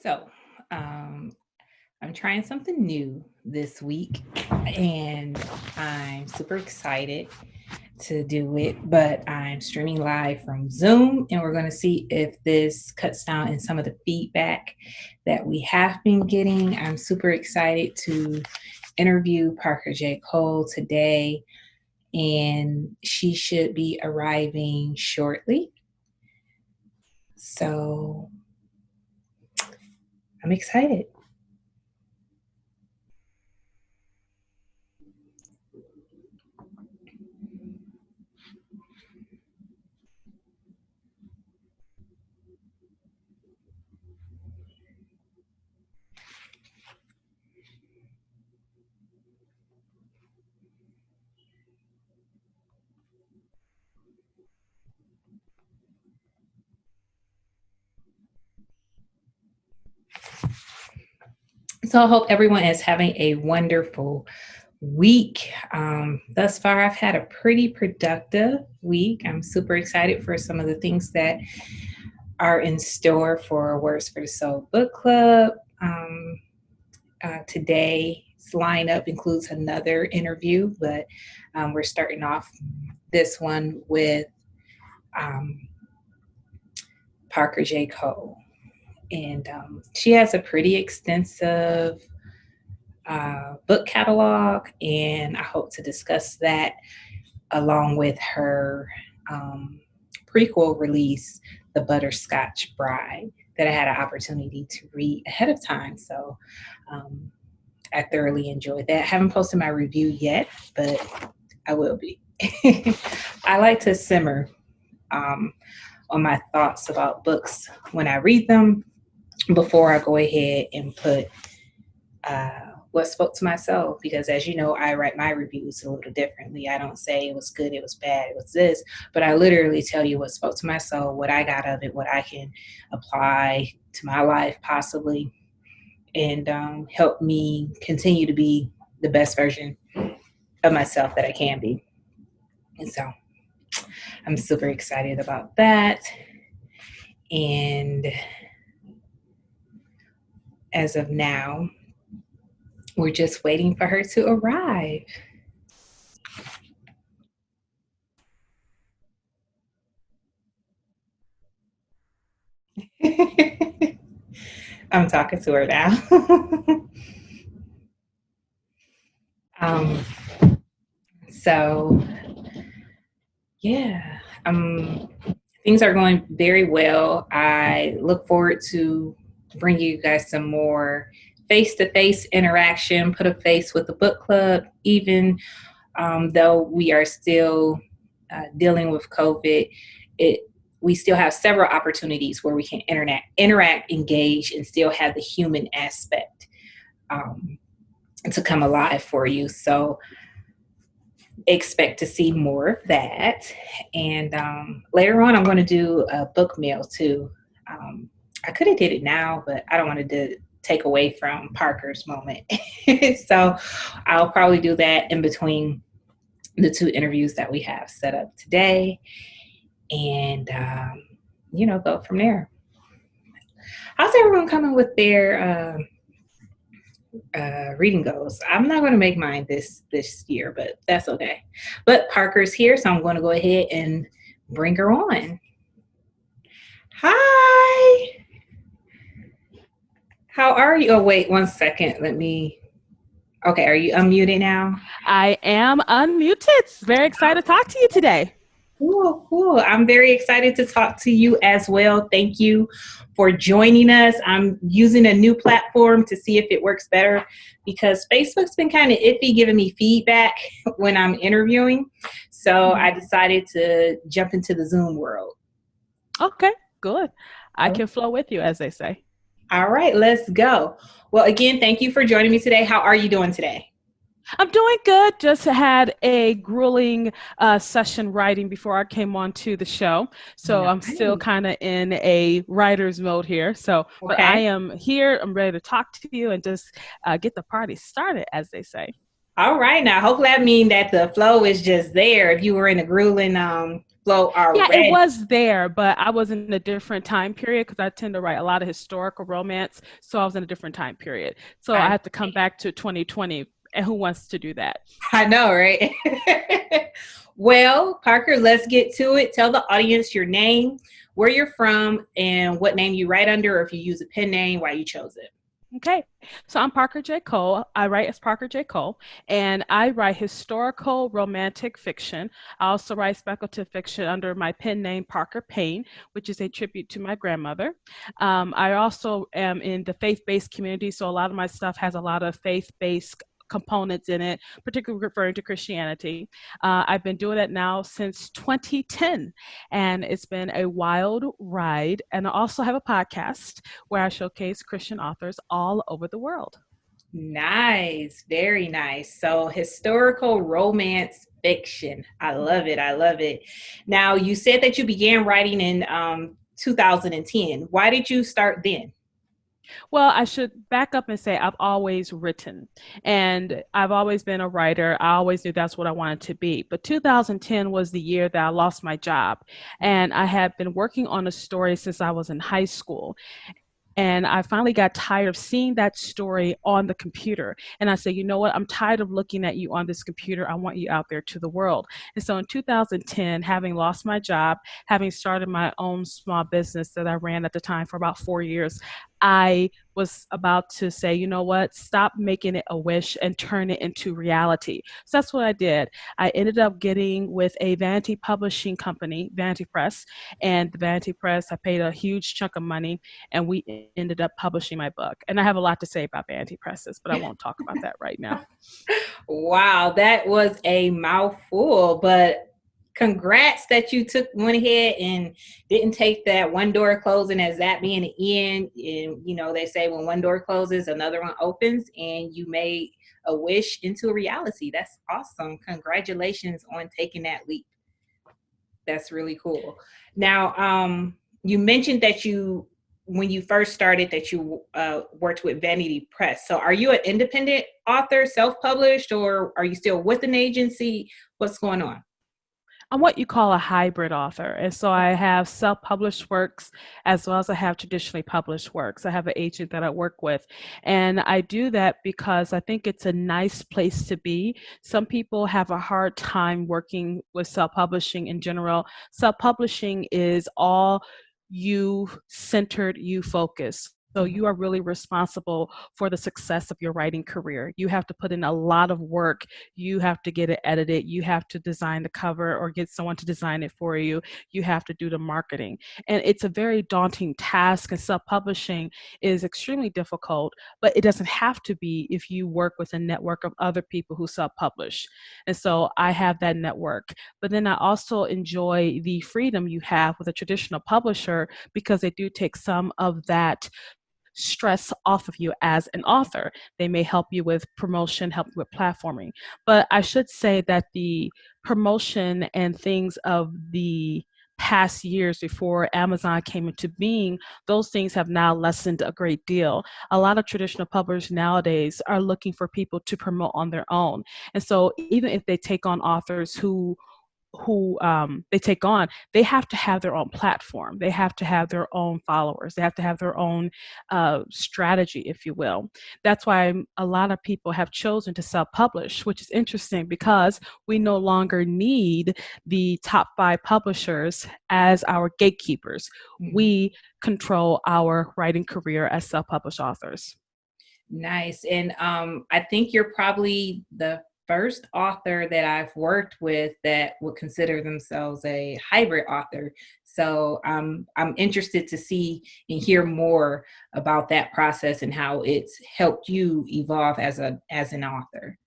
So, um, I'm trying something new this week and I'm super excited to do it. But I'm streaming live from Zoom and we're going to see if this cuts down in some of the feedback that we have been getting. I'm super excited to interview Parker J. Cole today, and she should be arriving shortly. So, I'm excited. So I hope everyone is having a wonderful week. Thus far, I've had a pretty productive week. I'm super excited for some of the things that are in store for Words for the Soul Book Club. Today's lineup includes another interview, but we're starting off this one with um, Parker J. Cole. And she has a pretty extensive book catalog, and I hope to discuss that along with her prequel release, The Butterscotch Bride, that I had an opportunity to read ahead of time. So I thoroughly enjoyed that. I haven't posted my review yet, but I will be. I like to simmer on my thoughts about books when I read them before I go ahead and put what spoke to my soul, because as you know, I write my reviews a little differently. I don't say it was good, it was bad, it was this, but I literally tell you what spoke to my soul, what I got of it, what I can apply to my life possibly, and help me continue to be the best version of myself that I can be. And so I'm super excited about that. And as of now, we're just waiting for her to arrive. I'm talking to her now. um, so, yeah, things are going very well. I look forward to bringing you guys some more face-to-face interaction, put a face with the book club, even though we are still dealing with COVID. It we still have several opportunities where we can interact, engage, and still have the human aspect to come alive for you. So expect to see more of that. And later on, I'm going to do a book mail too. I could have did it now, but I don't want to take away from Parker's moment. So I'll probably do that in between the two interviews that we have set up today, and go from there. How's everyone coming with their reading goals? I'm not going to make mine this year, but that's okay. But Parker's here, so I'm going to go ahead and bring her on. Hi. How are you? Oh, wait 1 second. Okay, are you unmuted now? I am unmuted. Very excited to talk to you today. Cool. I'm very excited to talk to you as well. Thank you for joining us. I'm using a new platform to see if it works better, because Facebook's been kind of iffy giving me feedback when I'm interviewing. So I decided to jump into the Zoom world. Okay, good. I can flow with you, as they say. All right, let's go. Well, again, thank you for joining me today. How are you doing today? I'm doing good. Just had a grueling session writing before I came on to the show. So Nice. I'm still kind of in a writer's mode here. So, but I am here. I'm ready to talk to you and just get the party started, as they say. All right. Now, hopefully that means that the flow is just there. If you were in a grueling flow Yeah, it already. was there, but I was in a different time period because I tend to write a lot of historical romance. So I was in a different time period. So I I, had to come back to 2020. And who wants to do that? I know, right? Well, Parker, let's get to it. Tell the audience your name, where you're from, and what name you write under, or if you use a pen name, why you chose it. Okay, so I'm Parker J. Cole. I write as Parker J. Cole, and I write historical romantic fiction. I also write speculative fiction under my pen name Parker Payne, which is a tribute to my grandmother. I also am in the faith-based community, so a lot of my stuff has a lot of faith-based components in it, particularly referring to Christianity. I've been doing it now since 2010, and it's been a wild ride. And I also have a podcast where I showcase Christian authors all over the world. Nice, very nice. So, historical romance fiction. I love it. I love it. Now, you said that you began writing in 2010. Why did you start then? Well, I should back up and say I've always written and I've always been a writer. I always knew that's what I wanted to be. But 2010 was the year that I lost my job. And I had been working on a story since I was in high school. And I finally got tired of seeing that story on the computer. And I said, you know what? I'm tired of looking at you on this computer. I want you out there to the world. And so in 2010, having lost my job, having started my own small business that I ran at the time for about 4 years, I was about to say, you know what? Stop making it a wish and turn it into reality. So that's what I did. I ended up getting with a vanity publishing company, Vanity Press, and the Vanity Press, I paid a huge chunk of money and we ended up publishing my book. And I have a lot to say about vanity presses, but I won't talk about that right now. Wow, that was a mouthful, but congrats that you went ahead and didn't take that one door closing as that being the end. And they say when one door closes, another one opens, and you made a wish into a reality. That's awesome. Congratulations on taking that leap. That's really cool. Now, you mentioned that when you first started, that you worked with Vanity Press. So are you an independent author, self-published, or are you still with an agency? What's going on? I'm what you call a hybrid author. And so I have self published works as well as I have traditionally published works. I have an agent that I work with. And I do that because I think it's a nice place to be. Some people have a hard time working with self publishing in general. Self publishing is all you centered, you focus. So you are really responsible for the success of your writing career. You have to put in a lot of work. You have to get it edited. You have to design the cover or get someone to design it for you. You have to do the marketing. And it's a very daunting task, and self-publishing is extremely difficult, but it doesn't have to be if you work with a network of other people who self-publish. And so I have that network. But then I also enjoy the freedom you have with a traditional publisher because they do take some of that stress off of you as an author. They may help you with promotion, help you with platforming. But I should say that the promotion and things of the past years before Amazon came into being, those things have now lessened a great deal. A lot of traditional publishers nowadays are looking for people to promote on their own. And so even if they take on authors who they take on, they have to have their own platform. They have to have their own followers. They have to have their own strategy, if you will. That's why a lot of people have chosen to self-publish, which is interesting because we no longer need the top 5 publishers as our gatekeepers. Mm-hmm. We control our writing career as self-published authors. Nice. And I think you're probably the first author that I've worked with that would consider themselves a hybrid author. So I'm interested to see and hear more about that process and how it's helped you evolve as an author.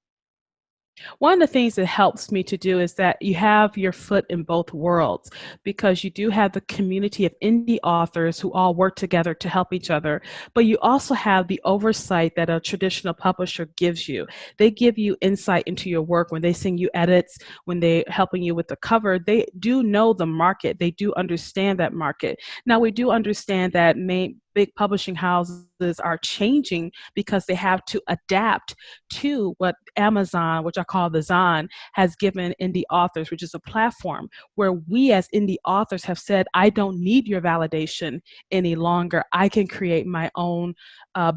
One of the things that helps me to do is that you have your foot in both worlds because you do have the community of indie authors who all work together to help each other, but you also have the oversight that a traditional publisher gives you. They give you insight into your work when they send you edits, when they're helping you with the cover. They do know the market. They do understand that market. Now, we do understand that big publishing houses are changing because they have to adapt to what Amazon, which I call the Zon, has given indie authors, which is a platform where we as indie authors have said, I don't need your validation any longer. I can create my own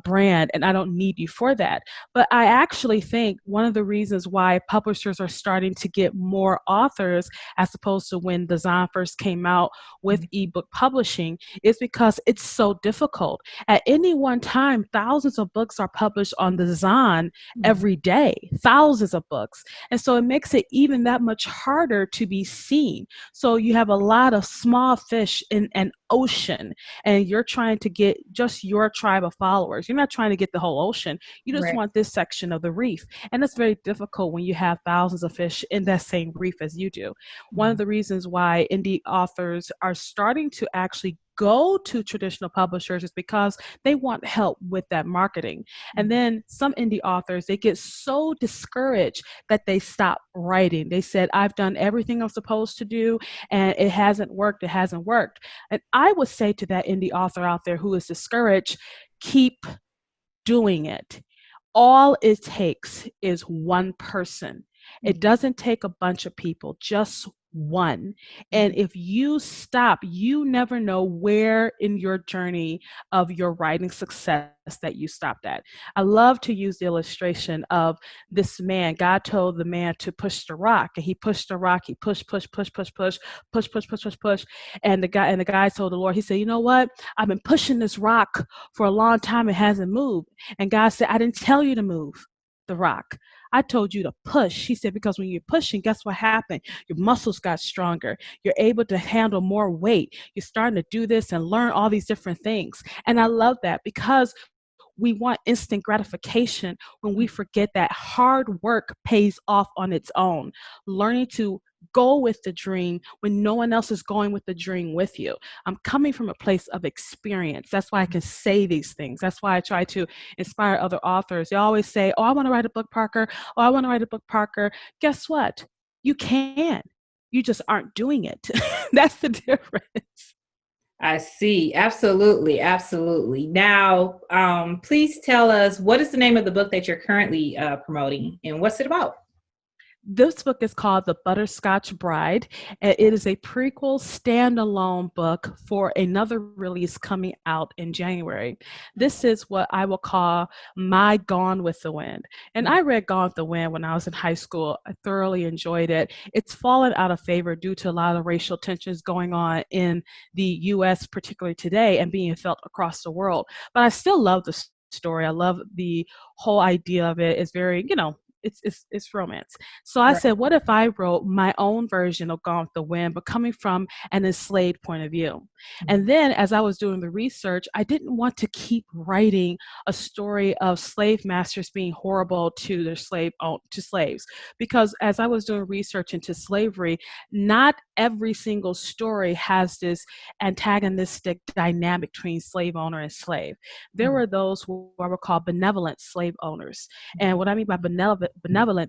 brand and I don't need you for that. But I actually think one of the reasons why publishers are starting to get more authors as opposed to when the Zon first came out with ebook publishing is because it's so difficult. At any one time, thousands of books are published on the Zon every day, thousands of books. And so it makes it even that much harder to be seen. So you have a lot of small fish in an ocean, and you're trying to get just your tribe of followers. You're not trying to get the whole ocean. You just Right. want this section of the reef. And it's very difficult when you have thousands of fish in that same reef as you do. One of the reasons why indie authors are starting to actually go to traditional publishers is because they want help with that marketing. And then some indie authors, they get so discouraged that they stop writing. They said, I've done everything I'm supposed to do and it hasn't worked. It hasn't worked. And I would say to that indie author out there who is discouraged, keep doing it. All it takes is one person. It doesn't take a bunch of people, just one. And if you stop, you never know where in your journey of your writing success that you stopped at. I love to use the illustration of this man. God told the man to push the rock, and he pushed the rock. He pushed, push, push, push, push, push, push, push, push, push. And the guy told the Lord, he said, you know what? I've been pushing this rock for a long time. It hasn't moved. And God said, I didn't tell you to move the rock. I told you to push. He said, because when you're pushing, guess what happened? Your muscles got stronger. You're able to handle more weight. You're starting to do this and learn all these different things. And I love that because we want instant gratification when we forget that hard work pays off on its own. Learning to go with the dream when no one else is going with the dream with you. I'm coming from a place of experience. That's why I can say these things. That's why I try to inspire other authors. They always say, oh, I want to write a book, Parker. Oh, I want to write a book, Parker. Guess what? You can. You just aren't doing it. That's the difference. I see. Absolutely. Absolutely. Now, please tell us, what is the name of the book that you're currently promoting and what's it about? This book is called The Butterscotch Bride, and it is a prequel standalone book for another release coming out in January. This is what I will call my Gone with the Wind. And I read Gone with the Wind when I was in high school. I thoroughly enjoyed it. It's fallen out of favor due to a lot of racial tensions going on in the US, particularly today, and being felt across the world. But I still love the story. I love the whole idea of it. It's very, it's romance. So I Right. said, what if I wrote my own version of Gone with the Wind, but coming from an enslaved point of view? And then as I was doing the research, I didn't want to keep writing a story of slave masters being horrible to their slaves, because as I was doing research into slavery, not every single story has this antagonistic dynamic between slave owner and slave. There were those who I would call benevolent slave owners. And what I mean by benevolent,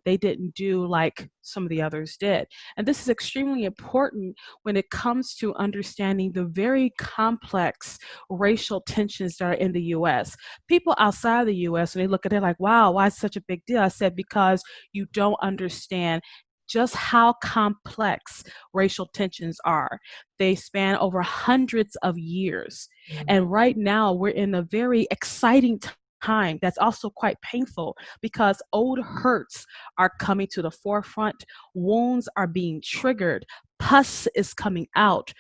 they didn't do like some of the others did. And this is extremely important when it comes to understanding the very complex racial tensions that are in the US. People outside the US, when they look at it like, wow, why is it such a big deal? I said, because you don't understand just how complex racial tensions are. They span over hundreds of years. And right now, we're in a very exciting time that's also quite painful because old hurts are coming to the forefront, wounds are being triggered, pus is coming out,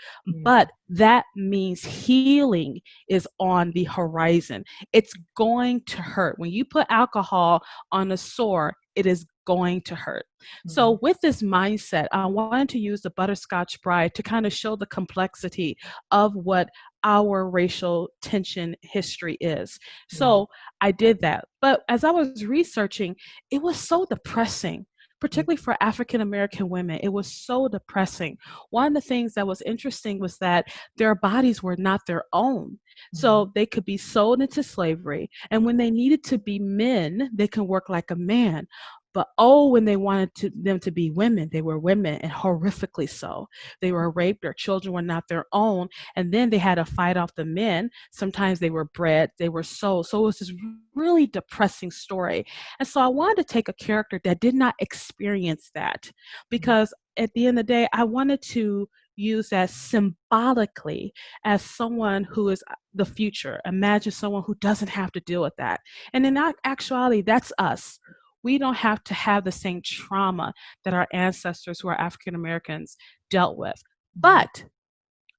but that means healing is on the horizon. It's going to hurt. When you put alcohol on a sore, it is going to hurt. So with this mindset, I wanted to use the Butterscotch Bride to kind of show the complexity of what our racial tension history is. So I did that. But as I was researching, it was so depressing, particularly for African American women. It was so depressing. One of the things that was interesting was that their bodies were not their own. So they could be sold into slavery. And when they needed to be men, they can work like a man. But oh, when they wanted them to be women, they were women, and horrifically so. They were raped, their children were not their own, and then they had to fight off the men. Sometimes they were bred, they were sold. So it was this really depressing story. And so I wanted to take a character that did not experience that, because at the end of the day, I wanted to use that symbolically as someone who is the future. Imagine someone who doesn't have to deal with that. And in actuality, that's us. We don't have to have the same trauma that our ancestors who are African Americans dealt with. But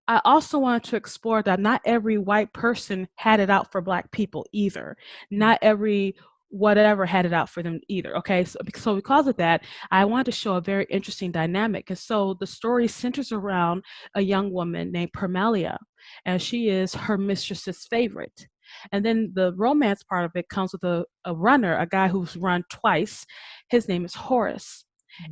I also wanted to explore that not every white person had it out for Black people either. Not every whatever had it out for them either. Okay, so because of that, I wanted to show a very interesting dynamic. And so the story centers around a young woman named Permelia, and she is her mistress's favorite. And then the romance part of it comes with a runner, a guy who's run twice. His name is Horace.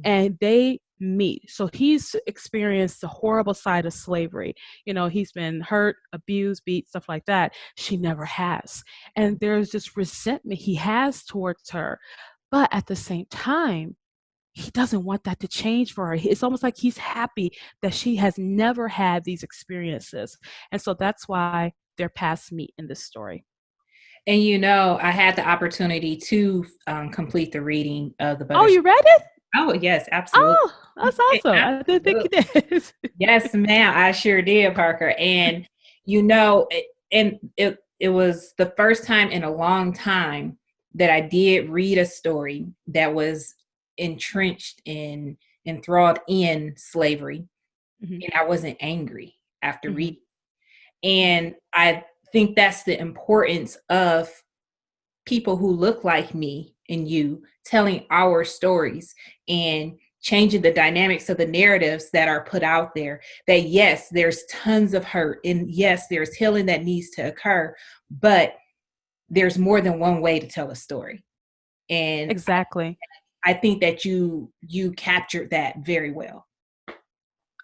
And they meet. So he's experienced the horrible side of slavery. You know, he's been hurt, abused, beat, stuff like that. She never has. And there's this resentment he has towards her. But at the same time, he doesn't want that to change for her. It's almost like he's happy that she has never had these experiences. And so that's why their paths meet in this story. And you know, I had the opportunity to complete the reading of the Oh, Butterscotch. you read it? Oh, yes, absolutely. Oh, that's awesome. I didn't think you did. Yes, ma'am, I sure did, Parker. And you know, it was the first time in a long time that I did read a story that was entrenched in enthralled in slavery, and I wasn't angry after reading. And I think that's the importance of people who look like me and you telling our stories and changing the dynamics of the narratives that are put out there. That yes, there's tons of hurt, and yes, there's healing that needs to occur, but there's more than one way to tell a story. And Exactly. I think that you captured that very well.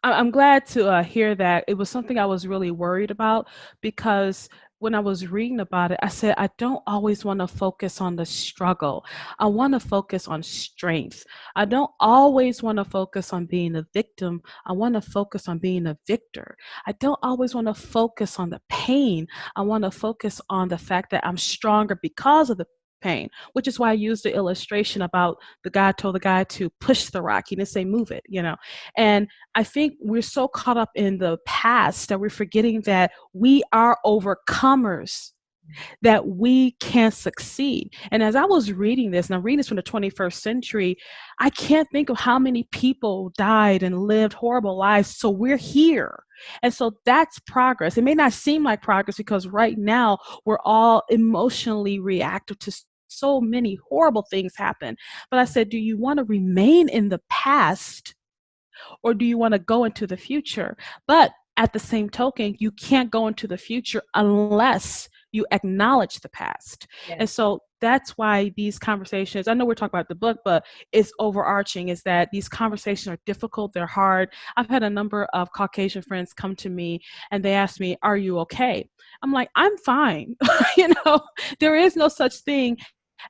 I'm glad to hear that. It was something I was really worried about, because when I was reading about it, I said, I don't always want to focus on the struggle. I want to focus on strength. I don't always want to focus on being a victim. I want to focus on being a victor. I don't always want to focus on the pain. I want to focus on the fact that I'm stronger because of the pain, which is why I used the illustration about the guy told the guy to push the rock. He didn't say move it, you know. And I think we're so caught up in the past that we're forgetting that we are overcomers, that we can succeed. And as I was reading this, and I'm reading this from the 21st century, I can't think of how many people died and lived horrible lives. So we're here. And so that's progress. It may not seem like progress because right now we're all emotionally reactive to so many horrible things happen. But I said, do you want to remain in the past, or do you want to go into the future? But at the same token, you can't go into the future unless you acknowledge the past. Yes. And so that's why these conversations, I know we're talking about the book, but it's overarching, is that these conversations are difficult, they're hard. I've had a number of Caucasian friends come to me and they ask me, are you okay? I'm like, I'm fine. You know, there is no such thing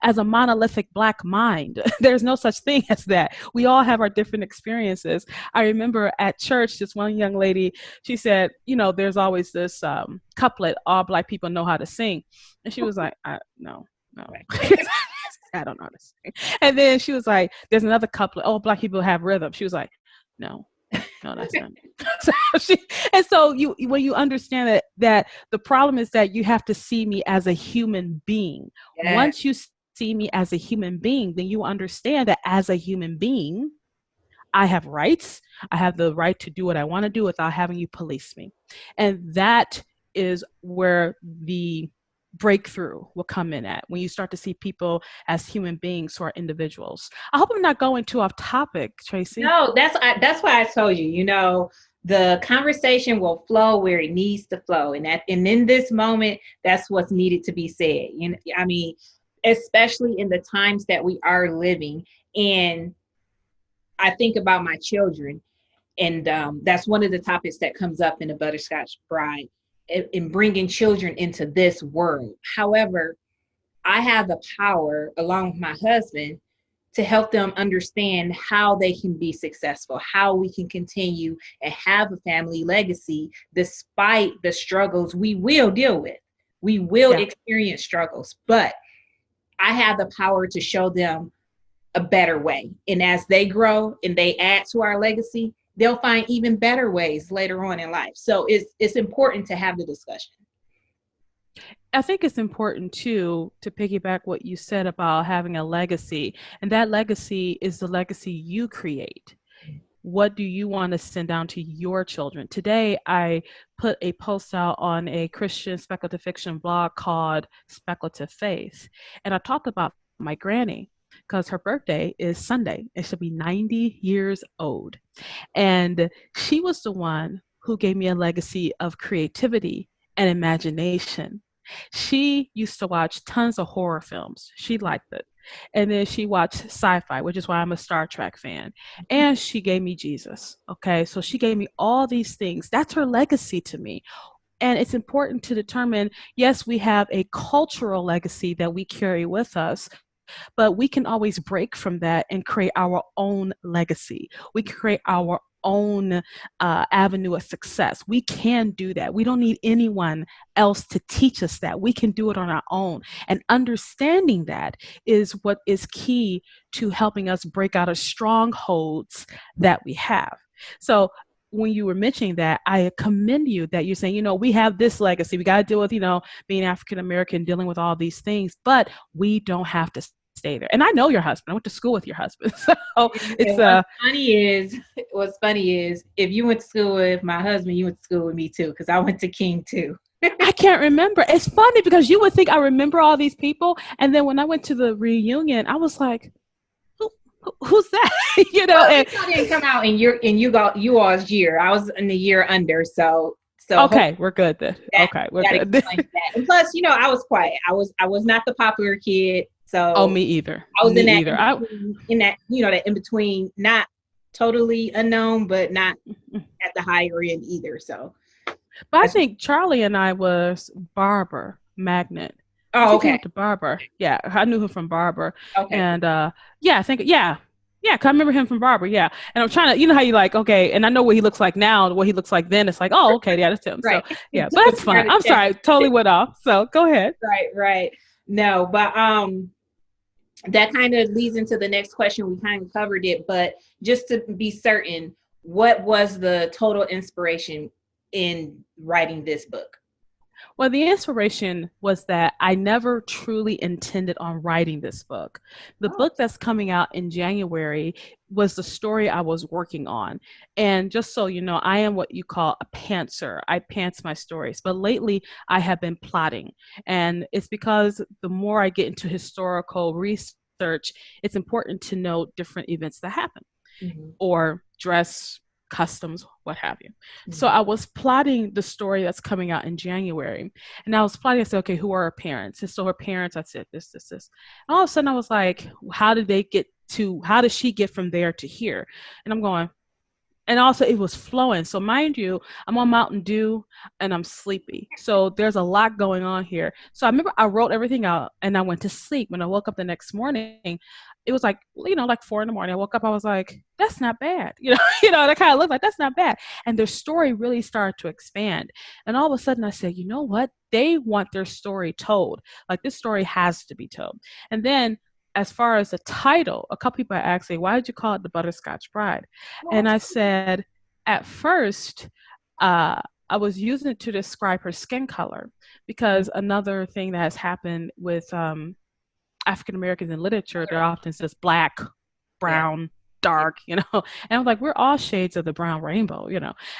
as a monolithic Black mind. There's no such thing as that. We all have our different experiences. I remember at church, this one young lady, she said, you know, there's always this couplet, all Black people know how to sing. And she was like, no. I don't know how to sing. And then she was like, there's another couplet, oh, Black people have rhythm. She was like, no, that's not me. So when you understand that the problem is that you have to see me as a human being. Yes. Once you see me as a human being, then you understand that as a human being, I have rights. I have the right to do what I want to do without having you police me. And that is where the breakthrough will come in at, when you start to see people as human beings who are individuals. I hope I'm not going too off topic, Tracy. No, that's why I told you, you know, the conversation will flow where it needs to flow. And in this moment, that's what's needed to be said. You know, I mean, especially in the times that we are living. And I think about my children, and that's one of the topics that comes up in the Butterscotch Bride, in bringing children into this world. However, I have the power, along with my husband, to help them understand how they can be successful, how we can continue and have a family legacy despite the struggles we will deal with. We will Yeah. experience struggles, but I have the power to show them a better way. And as they grow and they add to our legacy, they'll find even better ways later on in life. So it's important to have the discussion. I think it's important too to piggyback what you said about having a legacy, and that legacy is the legacy you create. What do you want to send down to your children? Today, I put a post out on a Christian speculative fiction blog called Speculative Faith, and I talked about my granny because her birthday is Sunday and she'll be 90 years old. And she was the one who gave me a legacy of creativity and imagination. She used to watch tons of horror films. She liked it. And then she watched sci-fi, which is why I'm a Star Trek fan. And she gave me Jesus. Okay. So she gave me all these things. That's her legacy to me. And it's important to determine, yes, we have a cultural legacy that we carry with us, but we can always break from that and create our own legacy. We can create our own avenue of success. We can do that. We don't need anyone else to teach us that. We can do it on our own. And understanding that is what is key to helping us break out of strongholds that we have. So when you were mentioning that, I commend you that you're saying, we have this legacy. We got to deal with, being African American, dealing with all these things, but we don't have to stay there. And I know your husband. I went to school with your husband. So it's what's funny is if you went to school with my husband, you went to school with me too, because I went to King too. I can't remember. It's funny because you would think I remember all these people. And then when I went to the reunion, I was like, who's that? Well, and I didn't come out in you all's year. I was in the year under, so okay, we're good then. Okay, we're good. And plus, I was quiet. I was not the popular kid. So me either. I was in that in between, not totally unknown, but not at the higher end either. So, but I think Charlie and I was Barber Magnet. Oh, okay. He went to Barber. Yeah, I knew him from Barber. Okay. And I think cause I remember him from Barber. Yeah, and I'm trying to, how you like, okay, and I know what he looks like now, what he looks like then. It's like, oh, okay, yeah, that's him. Right. So yeah, but that's fine. I'm sorry, totally went off. So go ahead. Right. No, but that kind of leads into the next question. We kind of covered it, but just to be certain, what was the total inspiration in writing this book? Well, the inspiration was that I never truly intended on writing this book. The book that's coming out in January was the story I was working on. And just so you know, I am what you call a pantser. I pants my stories. But lately, I have been plotting. And it's because the more I get into historical research, it's important to know different events that happen or dress, customs, what have you. So I was plotting the story that's coming out in January, and I was plotting, I said, okay, who are her parents? And so her parents, I said this. And all of a sudden I was like, how did she get from there to here? And I'm going, and also it was flowing. So mind you, I'm on Mountain Dew and I'm sleepy. So there's a lot going on here. So I remember I wrote everything out and I went to sleep. When I woke up the next morning, it was like, like 4 a.m. I woke up, I was like, that's not bad. That kind of looked like, that's not bad. And their story really started to expand. And all of a sudden I said, you know what? They want their story told. Like, this story has to be told. And then as far as the title, a couple people asked me, why did you call it The Butterscotch Bride? And I said, at first, I was using it to describe her skin color, because another thing that has happened with African Americans in literature, they're often says black, brown, dark, and I'm like, we're all shades of the brown rainbow,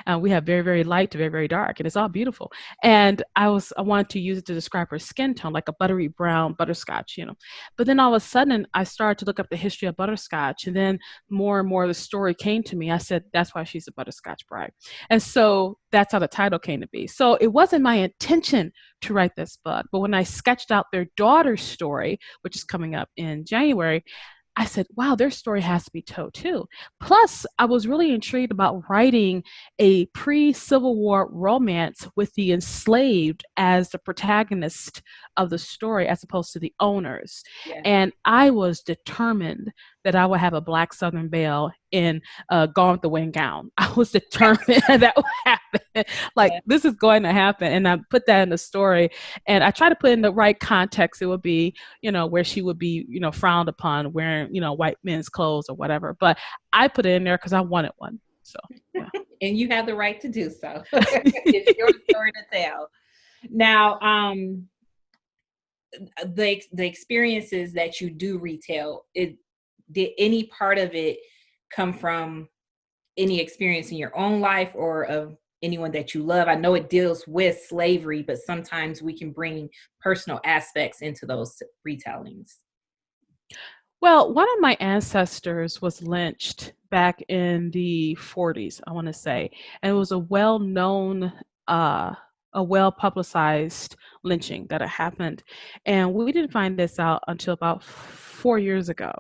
and we have very, very light to very, very dark, and it's all beautiful. And I wanted to use it to describe her skin tone, like a buttery brown butterscotch, but then all of a sudden I started to look up the history of butterscotch, and then more and more of the story came to me. I said, that's why she's a butterscotch bride. And so that's how the title came to be. So it wasn't my intention to write this book, but when I sketched out their daughter's story, which is coming up in January, I said, wow, their story has to be told too. Plus, I was really intrigued about writing a pre-Civil War romance with the enslaved as the protagonist of the story, as opposed to the owners. Yeah. And I was determined that I would have a black Southern belle in a Gone with the Wind gown. I was determined that would happen. Like, Yeah. this is going to happen. And I put that in the story. And I try to put in the right context. It would be, where she would be, frowned upon wearing, white men's clothes or whatever. But I put it in there because I wanted one. So, yeah. And you have the right to do so. It's your story to tell. Now, the experiences that you do retell, did any part of it come from any experience in your own life or of anyone that you love? I know it deals with slavery, but sometimes we can bring personal aspects into those retellings. Well, one of my ancestors was lynched back in the 40s, I want to say, and it was a well-publicized lynching that had happened, and we didn't find this out until about 4 years ago.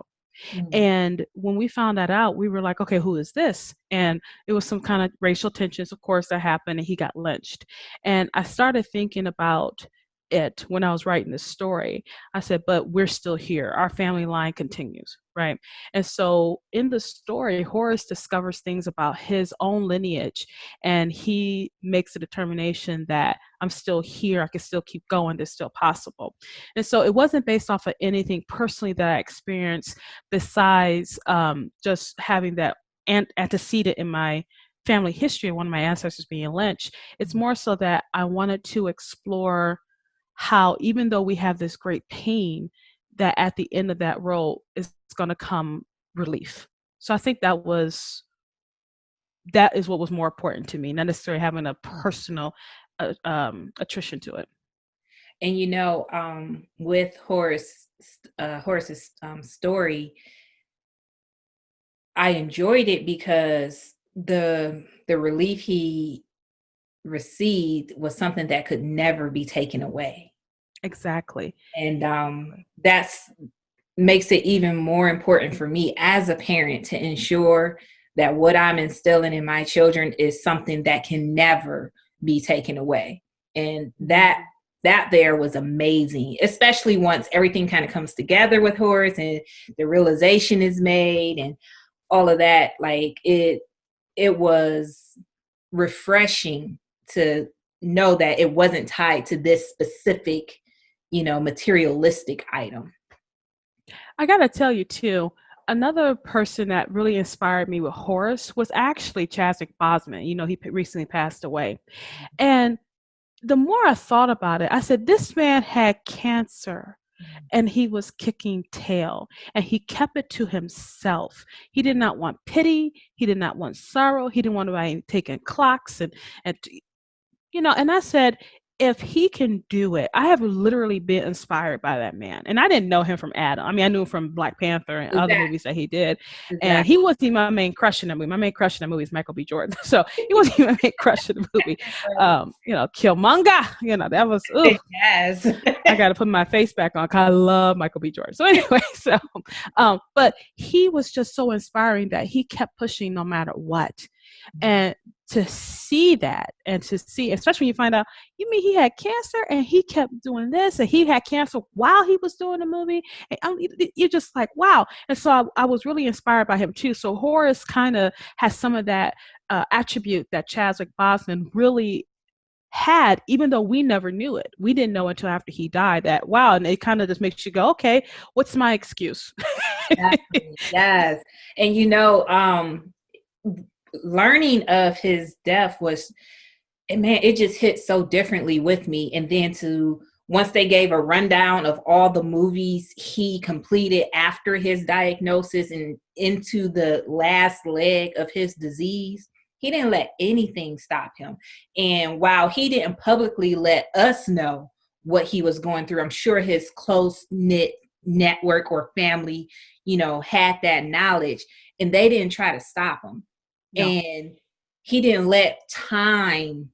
Mm. And when we found that out, we were like, okay, who is this? And it was some kind of racial tensions, of course, that happened, and he got lynched. And I started thinking about it when I was writing this story. I said, but we're still here. Our family line continues, right? And so in the story, Horace discovers things about his own lineage, and he makes a determination that I'm still here. I can still keep going. It's still possible. And so it wasn't based off of anything personally that I experienced besides just having that antecedent in my family history, one of my ancestors being lynched. It's more so that I wanted to explore how, even though we have this great pain, that at the end of that road is going to come relief. So I think that is what was more important to me, not necessarily having a personal attrition to it. And with Horace's story, I enjoyed it because the relief he received was something that could never be taken away. Exactly. And that's makes it even more important for me as a parent to ensure that what I'm instilling in my children is something that can never be taken away. And that there was amazing, especially once everything kind of comes together with Horace and the realization is made and all of that. Like it was refreshing to know that it wasn't tied to this specific, materialistic item. I gotta tell you too, another person that really inspired me with Horace was actually Chadwick Boseman. He recently passed away. And the more I thought about it, I said, this man had cancer and he was kicking tail and he kept it to himself. He did not want pity. He did not want sorrow. He didn't want anybody taking clocks and and I said, if he can do it, I have literally been inspired by that man. And I didn't know him from Adam. I mean, I knew him from Black Panther and other movies that he did. Exactly. And he wasn't even my main crush in that movie. My main crush in that movie is Michael B. Jordan. So he wasn't even my main crush in the movie. Killmonger, that was, yes. I got to put my face back on because I love Michael B. Jordan. So anyway, but he was just so inspiring that he kept pushing no matter what. And to see that and to see, especially when you find out, you mean he had cancer and he kept doing this and he had cancer while he was doing the movie. And you're just like, wow. And so I was really inspired by him too. So Horace kind of has some of that attribute that Chadwick Boseman really had, even though we never knew it. We didn't know until after he died that, wow. And it kind of just makes you go, okay, what's my excuse? Exactly. Yes. And learning of his death it just hit so differently with me. And then once they gave a rundown of all the movies he completed after his diagnosis and into the last leg of his disease, he didn't let anything stop him. And while he didn't publicly let us know what he was going through, I'm sure his close-knit network or family, had that knowledge, and they didn't try to stop him. No. And he didn't let time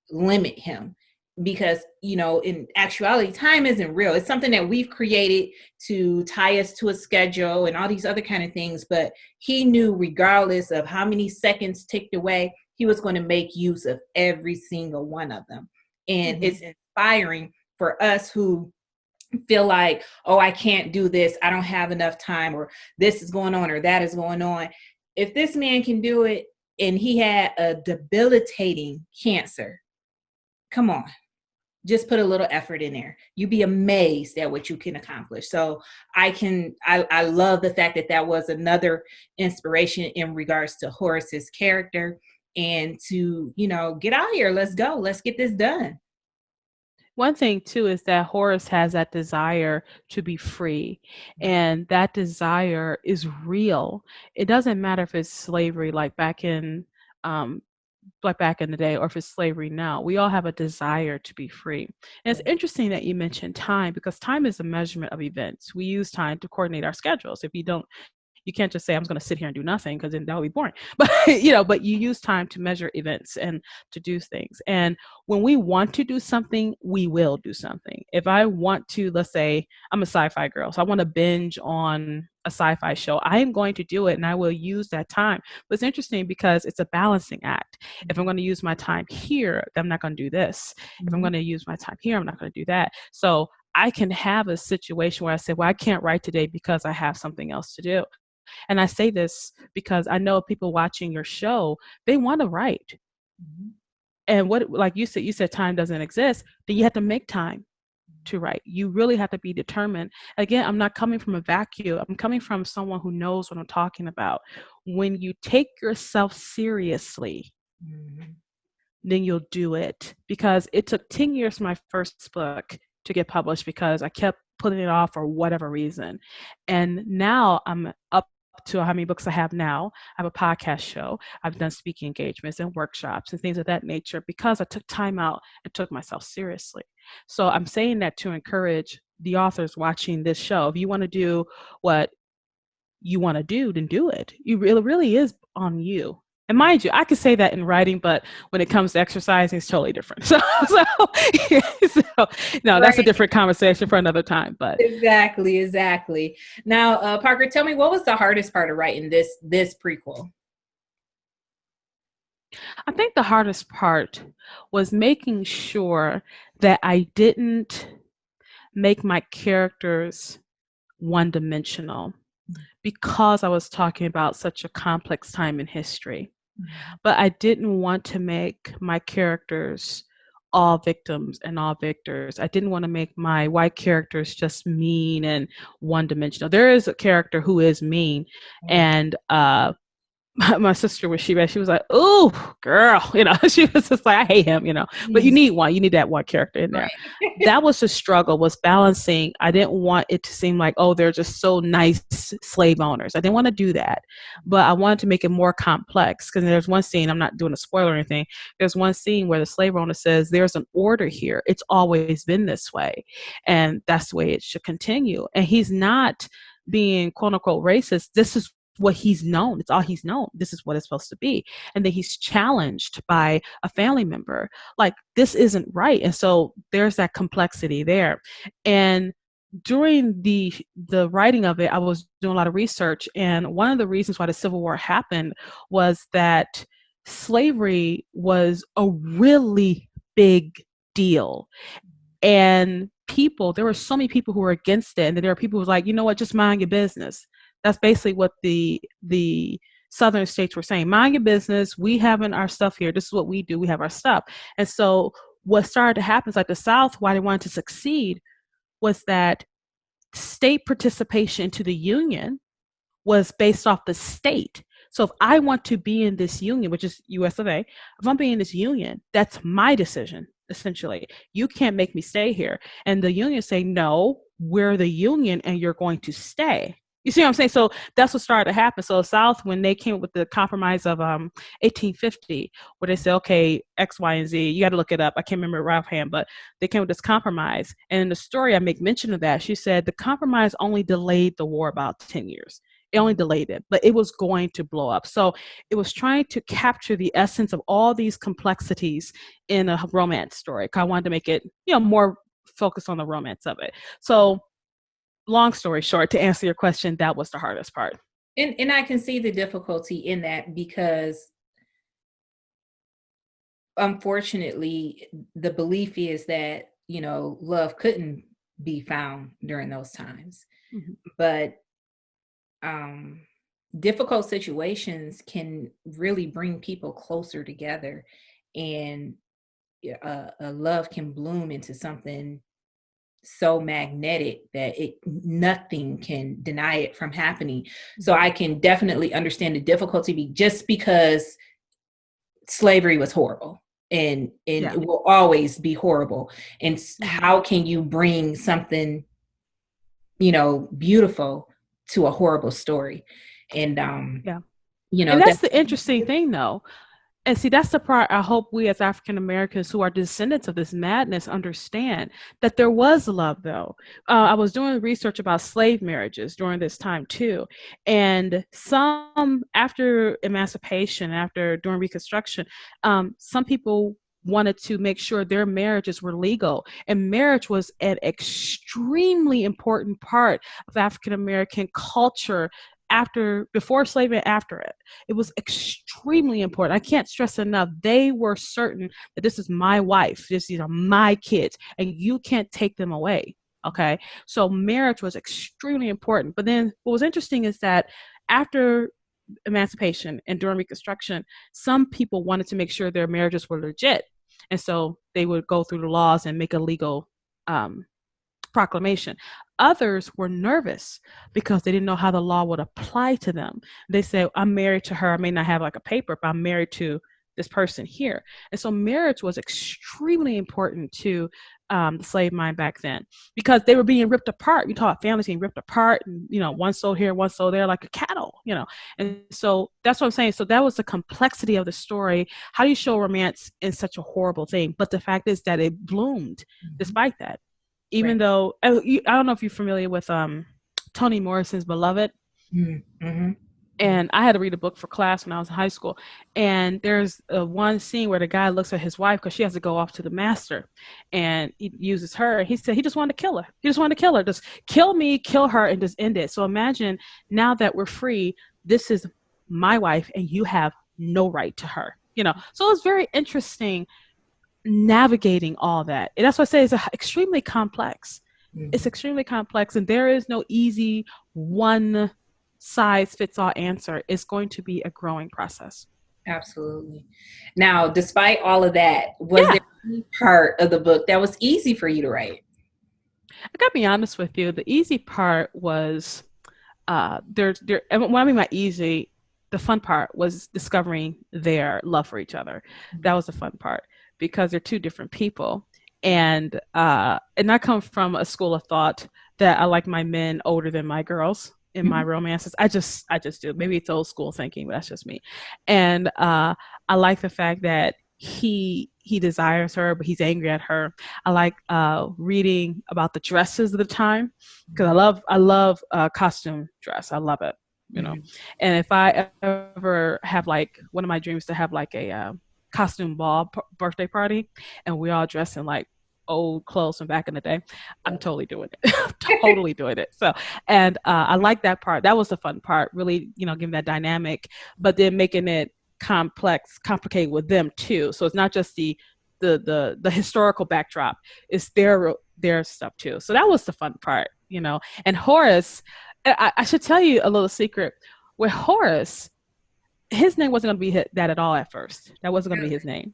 limit him because, in actuality, time isn't real. It's something that we've created to tie us to a schedule and all these other kind of things. But he knew regardless of how many seconds ticked away, he was going to make use of every single one of them. And it's inspiring for us who feel like, oh, I can't do this, I don't have enough time, or this is going on or that is going on. If this man can do it and he had a debilitating cancer, come on, just put a little effort in there. You'd be amazed at what you can accomplish. So I love the fact that that was another inspiration in regards to Horace's character, and to, get out here, let's go, let's get this done. One thing too is that Horace has that desire to be free, and that desire is real. It doesn't matter if it's slavery um, like back in the day, or if it's slavery now. We all have a desire to be free. And it's interesting that you mentioned time, because time is a measurement of events. We use time to coordinate our schedules. If you don't, you can't just say I'm just going to sit here and do nothing, because then that would be boring. But but you use time to measure events and to do things. And when we want to do something, we will do something. If I want to, let's say I'm a sci-fi girl, so I want to binge on a sci-fi show, I am going to do it, and I will use that time. But it's interesting because it's a balancing act. If I'm going to use my time here, then I'm not going to do this. If I'm going to use my time here, I'm not going to do that. So I can have a situation where I say, well, I can't write today because I have something else to do. And I say this because I know people watching your show, they want to write. Mm-hmm. And what, like you said time doesn't exist, then you have to make time to write. You really have to be determined. Again, I'm not coming from a vacuum. I'm coming from someone who knows what I'm talking about. When you take yourself seriously, Mm-hmm. then you'll do it. Because it took 10 years for my first book to get published because I kept putting it off for whatever reason. And now I'm up to how many books I have now. I have a podcast show. I've done speaking engagements and workshops and things of that nature because I took time out and took myself seriously. So I'm saying that to encourage the authors watching this show. If you want to do what you want to do, then do it. It really is on you. And mind you, I could say that in writing, but when it comes to exercising, it's totally different. So no, that's a Right. different conversation for another time. But Exactly. Now, Parker, tell me, what was the hardest part of writing this prequel? I think the hardest part was making sure that I didn't make my characters one dimensional, because I was talking about such a complex time in history. But I didn't want to make my characters all victims and all victors. I didn't want to make my white characters just mean and one dimensional. There is a character who is mean, and my sister, when she read, she was like, "Oh, girl," she was just like, "I hate him," But you need that one character in there. Right. That was the struggle, was balancing. I didn't want it to seem like, oh, they're just so nice slave owners. I didn't want to do that, but I wanted to make it more complex, because there's one scene, I'm not doing a spoiler or anything. There's one scene where the slave owner says, "There's an order here. It's always been this way, and that's the way it should continue." And he's not being quote unquote racist. This is what he's known. It's all he's known. This is what it's supposed to be. And then he's challenged by a family member, like, this isn't right. And so there's that complexity there. And during the writing of it, I was doing a lot of research. And one of the reasons why the Civil War happened was that slavery was a really big deal. And there were so many people who were against it. And then there were people who were like, you know what, just mind your business. That's basically what the southern states were saying. Mind your business. We having our stuff here. This is what we do. We have our stuff. And so what started to happen is, like, the South, why they wanted to succeed, was that state participation into the union was based off the state. So if I want to be in this union, which is US of A, if I'm being in this union, that's my decision, essentially. You can't make me stay here. And the union say, no, we're the union and you're going to stay. You see what I'm saying? So that's what started to happen. So South, when they came up with the compromise of 1850, where they said, okay, X, Y, and Z, you got to look it up. I can't remember it offhand, but they came with this compromise. And in the story, I make mention of that. She said the compromise only delayed the war about 10 years. It only delayed it, but it was going to blow up. So it was trying to capture the essence of all these complexities in a romance story. I wanted to make it, more focused on the romance of it. So long story short, to answer your question, that was the hardest part. And I can see the difficulty in that, because unfortunately the belief is that, love couldn't be found during those times. Mhm. But difficult situations can really bring people closer together, and a love can bloom into something so magnetic that it nothing can deny it from happening. So Mhm. I can definitely understand the difficulty just because slavery was horrible, and Yeah. it will always be horrible. And Mhm. how can you bring something, beautiful to a horrible story? And Yeah. And that's that's the interesting thing, though. And see, that's the part I hope we as African Americans who are descendants of this madness understand that there was love, though. I was doing research about slave marriages during this time, too. And some, after emancipation, during Reconstruction, some people wanted to make sure their marriages were legal. And marriage was an extremely important part of African American culture before slavery and after it. It was extremely important. I can't stress enough. They were certain that this is my wife, these are my kids, and you can't take them away. Okay. So marriage was extremely important. But then what was interesting is that after emancipation and during Reconstruction, some people wanted to make sure their marriages were legit. And so they would go through the laws and make a legal um, proclamation. Others were nervous because they didn't know how the law would apply to them. They said, I'm married to her. I may not have like a paper, but I'm married to this person here. And so marriage was extremely important to the slave mind back then because they were being ripped apart. You talk families being ripped apart and, one sold here, one sold there like a cattle. And so that's what I'm saying. So that was the complexity of the story. How do you show romance in such a horrible thing? But the fact is that it bloomed Mhm. despite that. Even Right. though I don't know if you're familiar with Toni Morrison's Beloved. Mm-hmm. And I had to read a book for class when I was in high school. And there's one scene where the guy looks at his wife because she has to go off to the master, and he uses her. He said he just wanted to kill her. He just wanted to kill her. Just kill me, kill her, and just end it. So imagine now that we're free, this is my wife, and you have no right to her. So it's very interesting navigating all that. And that's why I say it's extremely complex. It's Mhm. extremely complex, and there is no easy one size fits all answer. It's going to be a growing process. Absolutely. Now, despite all of that, was Yeah, there any part of the book that was easy for you to write? I gotta be honest with you. The easy part was there. And when I mean by easy, the fun part was discovering their love for each other. That was the fun part because they're two different people, and I come from a school of thought that I like my men older than my girls in my Mhm. romances. I just do. Maybe it's old school thinking, but that's just me. And I like the fact that he desires her, but he's angry at her. I like reading about the dresses of the time because I love costume dress. I love it, you know. Mhm. And if I ever have like one of my dreams to have like a costume ball birthday party, and we all dress in like old clothes from back in the day, I'm totally doing it. Totally doing it. So, and I like that part. That was the fun part. Really, giving that dynamic, but then making it complicated with them too. So it's not just the historical backdrop, it's their stuff too. So that was the fun part. And Horace, I should tell you a little secret. With Horace, his name wasn't going to be that at all at first. That wasn't going to be his name.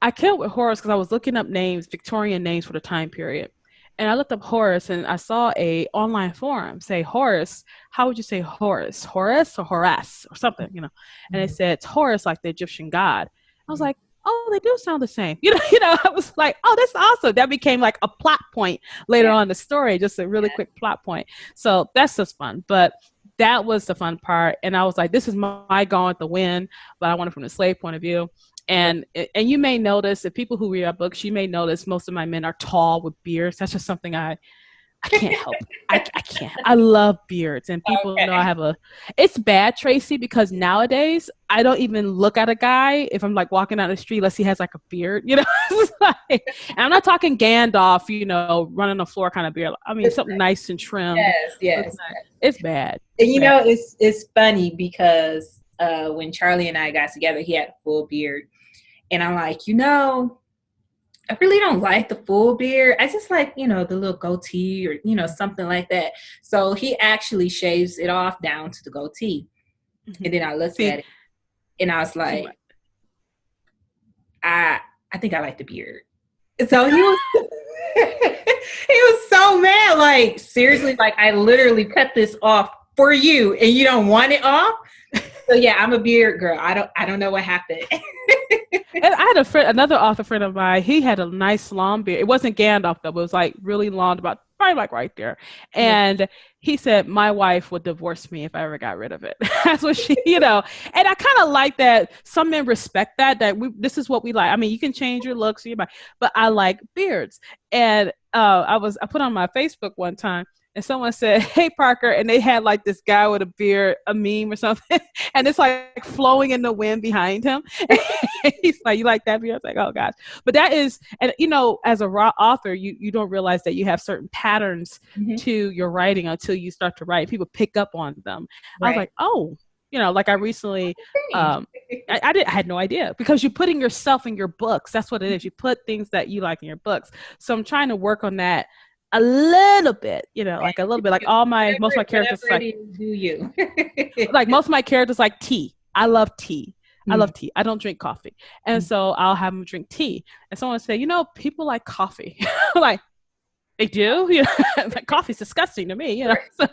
I came with Horace because I was looking up names, Victorian names for the time period. And I looked up Horace and I saw a online forum say Horace. How would you say Horace? Horace or Horace or something. And it Mhm. said it's Horus, like the Egyptian god. I was Mhm. like, oh, they do sound the same. I was like, oh, that's awesome. That became like a plot point later Yeah. on in the story, just a really quick plot point. So that's just fun. But that was the fun part. And I was like, this is my Gone with the Wind, but I want it from the slave point of view. Right. And you may notice that people who read our books, you may notice most of my men are tall with beards. That's just something I can't help. I can't. I love beards, and people know I Okay. have a. It's bad, Tracy, because nowadays I don't even look at a guy if I'm like walking down the street unless he has like a beard. It's and I'm not talking Gandalf, running the floor kind of beard. I mean something nice and trimmed. Yes, Looks yes. nice. It's bad. And It's bad. it's funny because when Charlie and I got together, he had a full beard. And I'm like, I really don't like the full beard. I just like, the little goatee or, something like that. So he actually shaves it off down to the goatee. And then I looked See, at it and I was see, like, I think I like the beard. So he was he was so mad. Like, seriously, like I literally cut this off for you and you don't want it off. So yeah, I'm a beard girl. I don't know what happened. and I had a friend, another author friend of mine. He had a nice long beard. It wasn't Gandalf though. But it was like really long, about probably like right there. And he said, "My wife would divorce me if I ever got rid of it." That's what she, And I kind of like that. Some men respect that. This is what we like. I mean, you can change your looks, but I like beards. And I put on my Facebook one time. And someone said, "Hey, Parker," and they had like this guy with a beard, a meme or something, and it's like flowing in the wind behind him. He's like, "You like that beard?" I was like, "Oh gosh," but that is, and as a raw author, you don't realize that you have certain patterns to your writing until you start to write. People pick up on them. Right. I was like, "Oh." Like I recently, I had no idea, because you're putting yourself in your books. That's what it is. You put things that you like in your books. So I'm trying to work on that a little bit, like a little bit, like most of my characters like, do you like most of my characters like tea. I love tea. I love tea. I don't drink coffee. And so I'll have them drink tea. And someone say, people like coffee. Like, they do? Like, coffee's disgusting to me, So,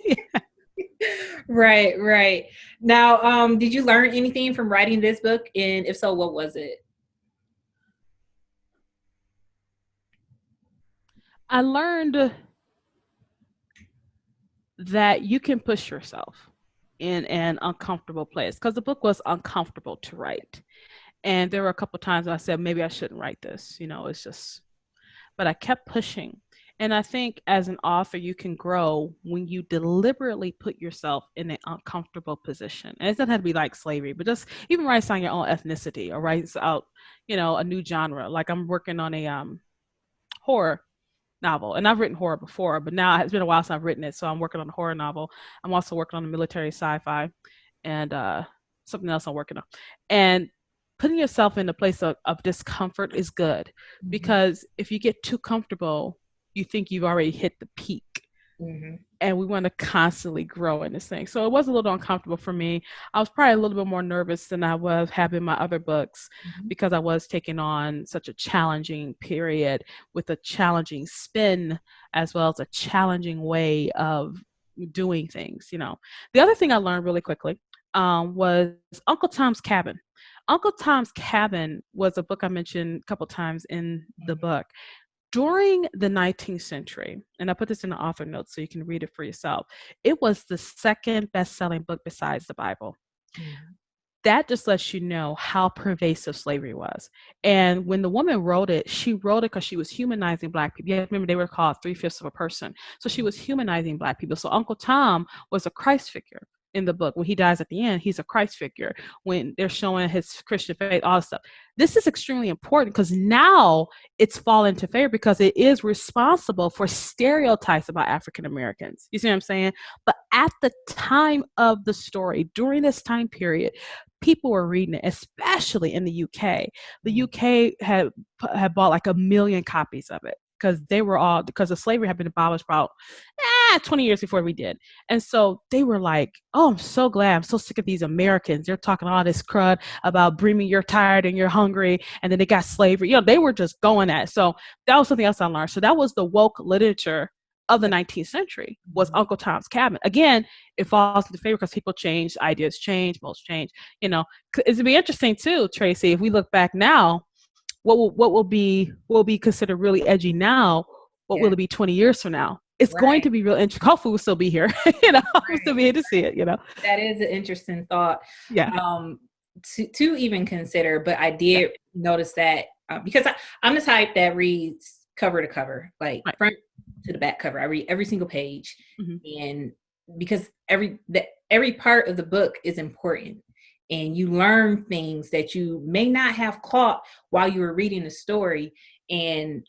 yeah. Right. Now, did you learn anything from writing this book? And if so, what was it? I learned that you can push yourself in an uncomfortable place, because the book was uncomfortable to write. And there were a couple of times I said, maybe I shouldn't write this, it's just, but I kept pushing. And I think as an author, you can grow when you deliberately put yourself in an uncomfortable position. And it doesn't have to be like slavery, but just even write on your own ethnicity, or write out, a new genre. Like I'm working on a horror novel, and I've written horror before, but now it's been a while since I've written it. So I'm working on a horror novel. I'm also working on a military sci-fi and something else I'm working on. And putting yourself in a place of discomfort is good, because if you get too comfortable, you think you've already hit the peak. And we want to constantly grow in this thing. So it was a little uncomfortable for me. I was probably a little bit more nervous than I was having my other books, because I was taking on such a challenging period with a challenging spin, as well as a challenging way of doing things. The other thing I learned really quickly was Uncle Tom's Cabin. Uncle Tom's Cabin was a book I mentioned a couple times in the book. During the 19th century, and I put this in the author notes so you can read it for yourself, it was the second best-selling book besides the Bible. That just lets you know how pervasive slavery was. And when the woman wrote it, she wrote it because she was humanizing Black people. Yeah, remember, they were called 3/5 of a person. So she was humanizing Black people. So Uncle Tom was a Christ figure in the book. When he dies at the end, he's a Christ figure. When they're showing his Christian faith, all this stuff. This is extremely important, because now it's fallen into favor, because it is responsible for stereotypes about African Americans. You see what I'm saying? But at the time of the story, during this time period, people were reading it, especially in the UK. The UK had bought like 1 million copies of it, because because the slavery had been abolished about 20 years before we did. And so they were like, "Oh, I'm so glad. I'm so sick of these Americans. They're talking all this crud about bringing you're tired and you're hungry." And then they got slavery. They were just going at it. So that was something else I learned. So that was the woke literature of the 19th century, was Uncle Tom's Cabin. Again, it falls into favor because people change, ideas change, most change. It'd be interesting too, Tracy, if we look back now, what will be considered really edgy now? What will it be 20 years from now? It's going to be real interesting. Hopefully we'll still be here. We'll still be here to see it. That is an interesting thought. Yeah. To even consider, but I did notice that because I'm the type that reads cover to cover, like front to the back cover. I read every single page, and because every part of the book is important, and you learn things that you may not have caught while you were reading the story, and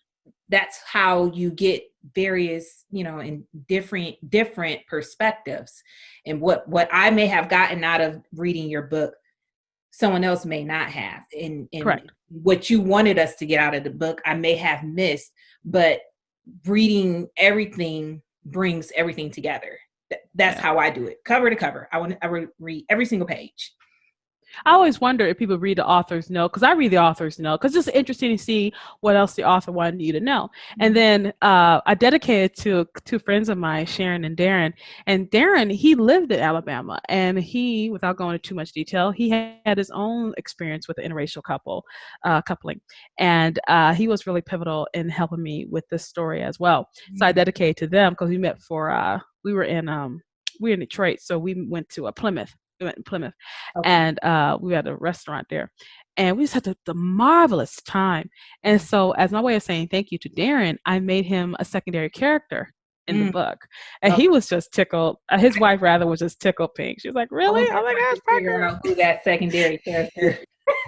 that's how you get various, and different perspectives. And what I may have gotten out of reading your book someone else may not have. And Correct. what you wanted us to get out of the book, I may have missed, but reading everything brings everything together. That's Yeah. how I do it, cover to cover. I would read every single page. I always wonder if people read the author's note, because I read the author's note because it's interesting to see what else the author wanted you to know. And then I dedicated to two friends of mine, Sharon and Darren. And Darren, he lived in Alabama, and he, without going into too much detail, he had his own experience with the interracial coupling, and he was really pivotal in helping me with this story as well. So I dedicated to them because we met for we were in Detroit, so we went to a Plymouth. We went in Plymouth, Okay. and we had a restaurant there, and we just had the marvelous time. And so, as my way of saying thank you to Darren, I made him a secondary character in the book, and Okay. he was just tickled. His wife rather was just tickled pink. She was like, I "Really? was Oh my trying gosh, to figure Parker!" out who that secondary character.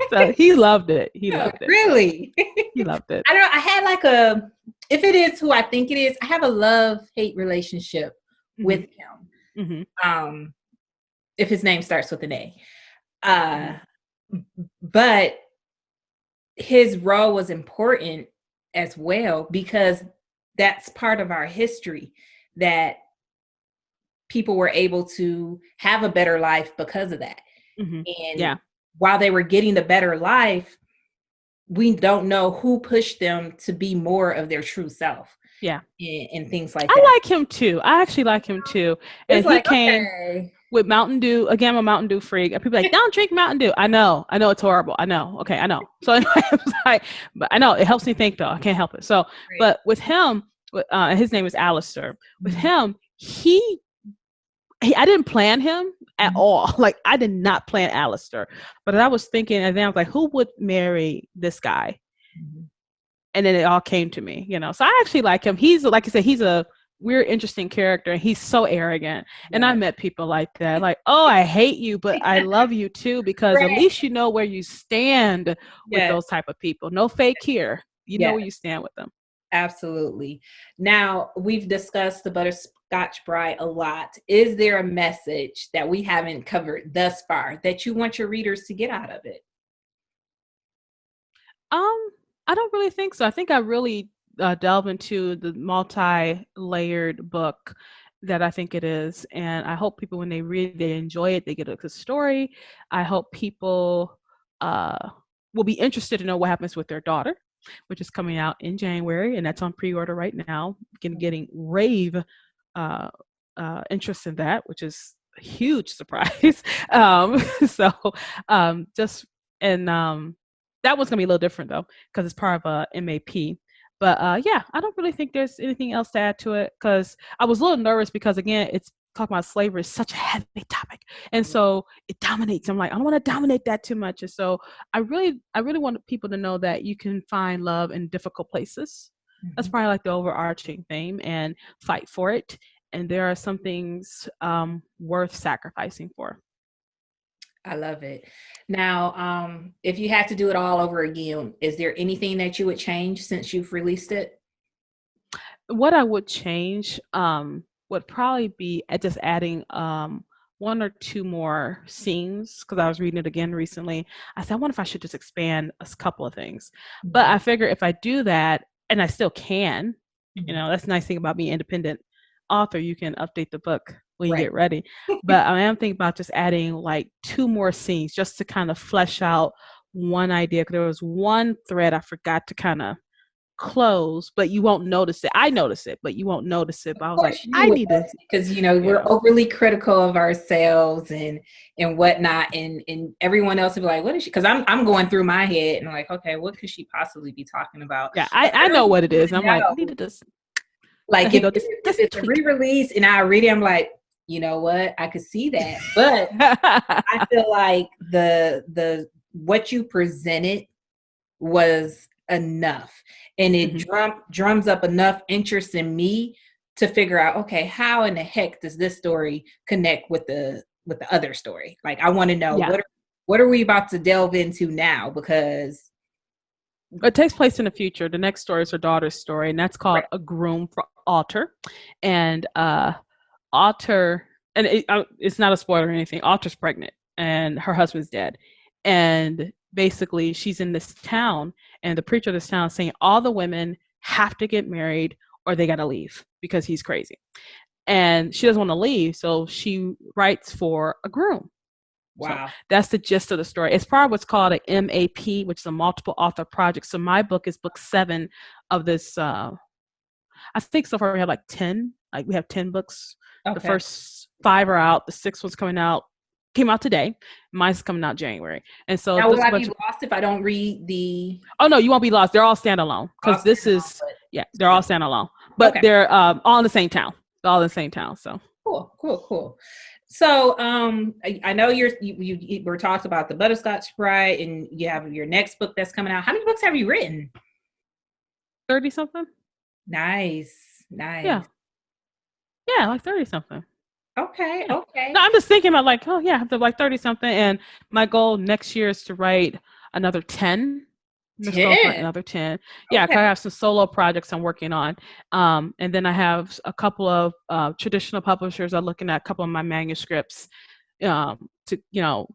So he loved it. He loved it. Really? He loved it. I don't know. I had like a, if it is who I think it is, I have a love-hate relationship with him. Mm-hmm. If his name starts with an A. But his role was important as well, because that's part of our history, that people were able to have a better life because of that. Mm-hmm. And Yeah. while they were getting the better life, we don't know who pushed them to be more of their true self. Yeah. And things like that. I like him too. I actually like him too. And it's he like, came okay, with Mountain Dew. Again, I'm a Mountain Dew freak. And people are like, don't drink Mountain Dew. I know it's horrible. I know. Okay, I know. So anyway, I was like, but I know it helps me think though. I can't help it. So, but with him, his name is Alistair. With him, he I didn't plan him at all. Like, I did not plan Alistair. But I was thinking, and then I was like, who would marry this guy? And then it all came to me, So I actually like him. He's, like I said, he's a weird, interesting character. He's so arrogant. And I met people like that. Like, oh, I hate you, but I love you too, because at least you know where you stand with those type of people. No fake here. You know where you stand with them. Absolutely. Now, we've discussed the Butterscotch Bride a lot. Is there a message that we haven't covered thus far that you want your readers to get out of it? I don't really think so. I think I really delve into the multi-layered book that I think it is. And I hope people, when they read, they enjoy it. They get a good story. I hope people will be interested to know what happens with their daughter, which is coming out in January, and that's on pre-order right now. Getting rave interest in that, which is a huge surprise. That one's gonna be a little different though, because it's part of a MAP. But yeah, I don't really think there's anything else to add to it, because I was a little nervous because, again, it's talking about slavery is such a heavy topic, and so it dominates. I'm like, I don't want to dominate that too much, and so I really want people to know that you can find love in difficult places. That's probably like the overarching theme, and fight for it. And there are some things worth sacrificing for. I love it. Now, if you had to do it all over again, is there anything that you would change since you've released it? What I would change would probably be just adding one or two more scenes, because I was reading it again recently. I said, I wonder if I should just expand a couple of things. But I figure if I do that, and I still can, that's the nice thing about being independent author, you can update the book when you get ready. But I am thinking about just adding like two more scenes just to kind of flesh out one idea. There was one thread I forgot to kind of close, but you won't notice it. I notice it, but you won't notice it. But I was like, I need to, because we're overly critical of ourselves and whatnot, and everyone else will be like, what is she? Because I'm going through my head and I'm like, okay, what could she possibly be talking about? Yeah, I know what it is. I'm like, I need to just like, if it's a re-release and I read it, I'm like, you know what? I could see that, but I feel like the what you presented was enough, and it drums up enough interest in me to figure out, okay, how in the heck does this story connect with the other story? Like, I want to know what are we about to delve into now, because it takes place in the future. The next story is her daughter's story, and that's called A Groom for Alter. And Alter, and it's not a spoiler or anything, Alter's pregnant and her husband's dead. And basically, she's in this town, and the preacher of this town is saying all the women have to get married or they got to leave because he's crazy. And she doesn't want to leave, so she writes for a groom. So Wow. that's the gist of the story. It's part of what's called a MAP, which is a multiple author project. So my book is book 7 of this. I think so far we have like 10. Like we have 10 books. Okay. The first 5 are out. The 6th one's came out today. Mine's coming out January. And so now, will I be lost if I don't read the? Oh no, you won't be lost. They're all standalone because this is they're all standalone, but they're all in the same town. All in the same town. So cool. So I know you were talking about the Butterscotch Bride, and you have your next book that's coming out. How many books have you written? 30 something. Nice. Yeah, like 30 something. Okay. No, I'm just thinking about like, I have to like 30 something, and my goal next year is to write another 10. 10? Another 10. Yeah, because I have some solo projects I'm working on. And then I have a couple of traditional publishers are looking at a couple of my manuscripts to,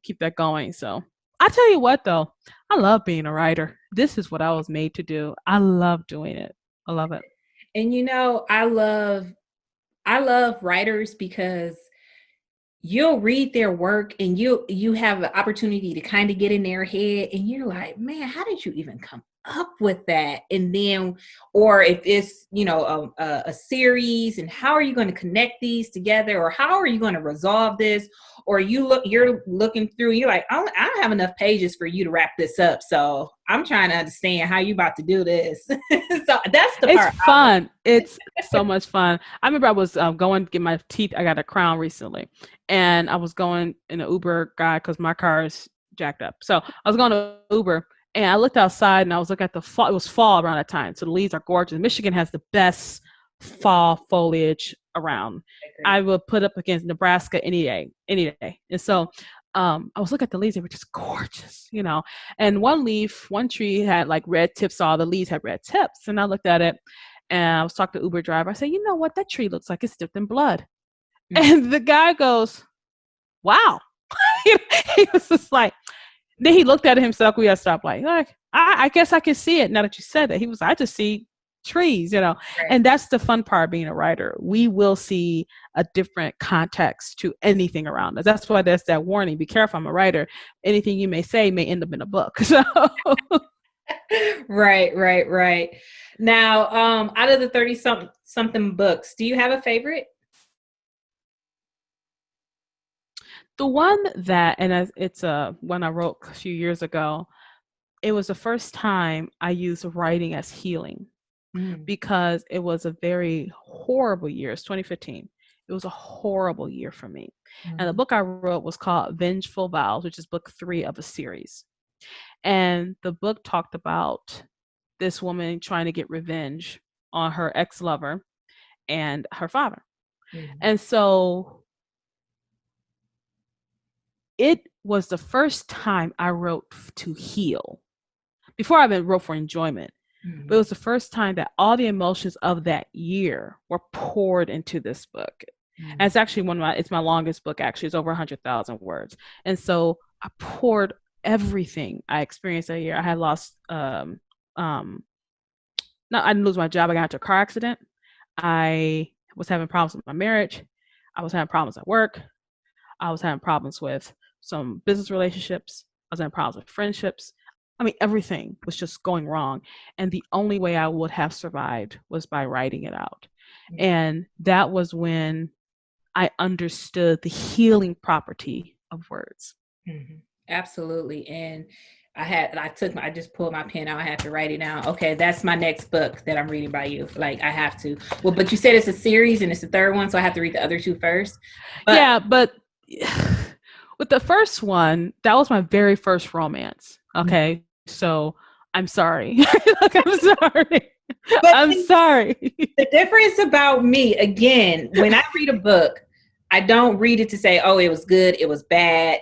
keep that going. So I tell you what, though, I love being a writer. This is what I was made to do. I love doing it. I love it. And I love writers because you'll read their work and you have the opportunity to kind of get in their head, and you're like, man, how did you even come up with that? And then, or if it's, a series, and how are you going to connect these together, or how are you going to resolve this? Or you're looking through, you're like, I don't have enough pages for you to wrap this up. So I'm trying to understand how you about to do this. So that's the part. It's fun. It's so much fun. I remember I was going to get my teeth. I got a crown recently, and I was going in an Uber guy because my car is jacked up. So I was going to Uber, and I looked outside, and I was looking at the fall. It was fall around that time, so the leaves are gorgeous. Michigan has the best fall foliage around. I would put up against Nebraska any day. And so I was looking at the leaves, they were just gorgeous, and one tree had like red tips. All the leaves had red tips. And I looked at it, and I was talking to Uber driver. I said, you know what? That tree looks like it's dipped in blood. Mm-hmm. And the guy goes, wow. He was just like, then he looked at it himself. We had to stop like I guess I can see it now that you said that. He was, I just see trees, right. And that's the fun part of being a writer. We will see a different context to anything around us. That's why there's that warning. Be careful, I'm a writer. Anything you may say may end up in a book. So Right. Now, out of the 30 something books, do you have a favorite? The one that, and it's one I wrote a few years ago, it was the first time I used writing as healing. Because it was a very horrible year. It's 2015. It was a horrible year for me. And the book I wrote was called Vengeful Vows, which is book 3 of a series. And the book talked about this woman trying to get revenge on her ex-lover and her father. And so it was the first time I wrote to heal. Before I wrote for enjoyment. But it was the first time that all the emotions of that year were poured into this book. And it's actually it's my longest book, actually. It's over 100,000 words. And so I poured everything I experienced that year. I had lost, I didn't lose my job. I got into a car accident. I was having problems with my marriage. I was having problems at work. I was having problems with some business relationships. I was having problems with friendships. I mean, everything was just going wrong. And the only way I would have survived was by writing it out. And that was when I understood the healing property of words. Absolutely. And I just pulled my pen out. I had to write it down. Okay, that's my next book that I'm reading by you. Like, I have to. Well, but you said it's a series and it's the third one, so I have to read the other 2 first. But with the first one, that was my very first romance. Okay. So I'm sorry. I'm sorry. But I'm sorry. The difference about me, again, when I read a book, I don't read it to say, oh, it was good, it was bad.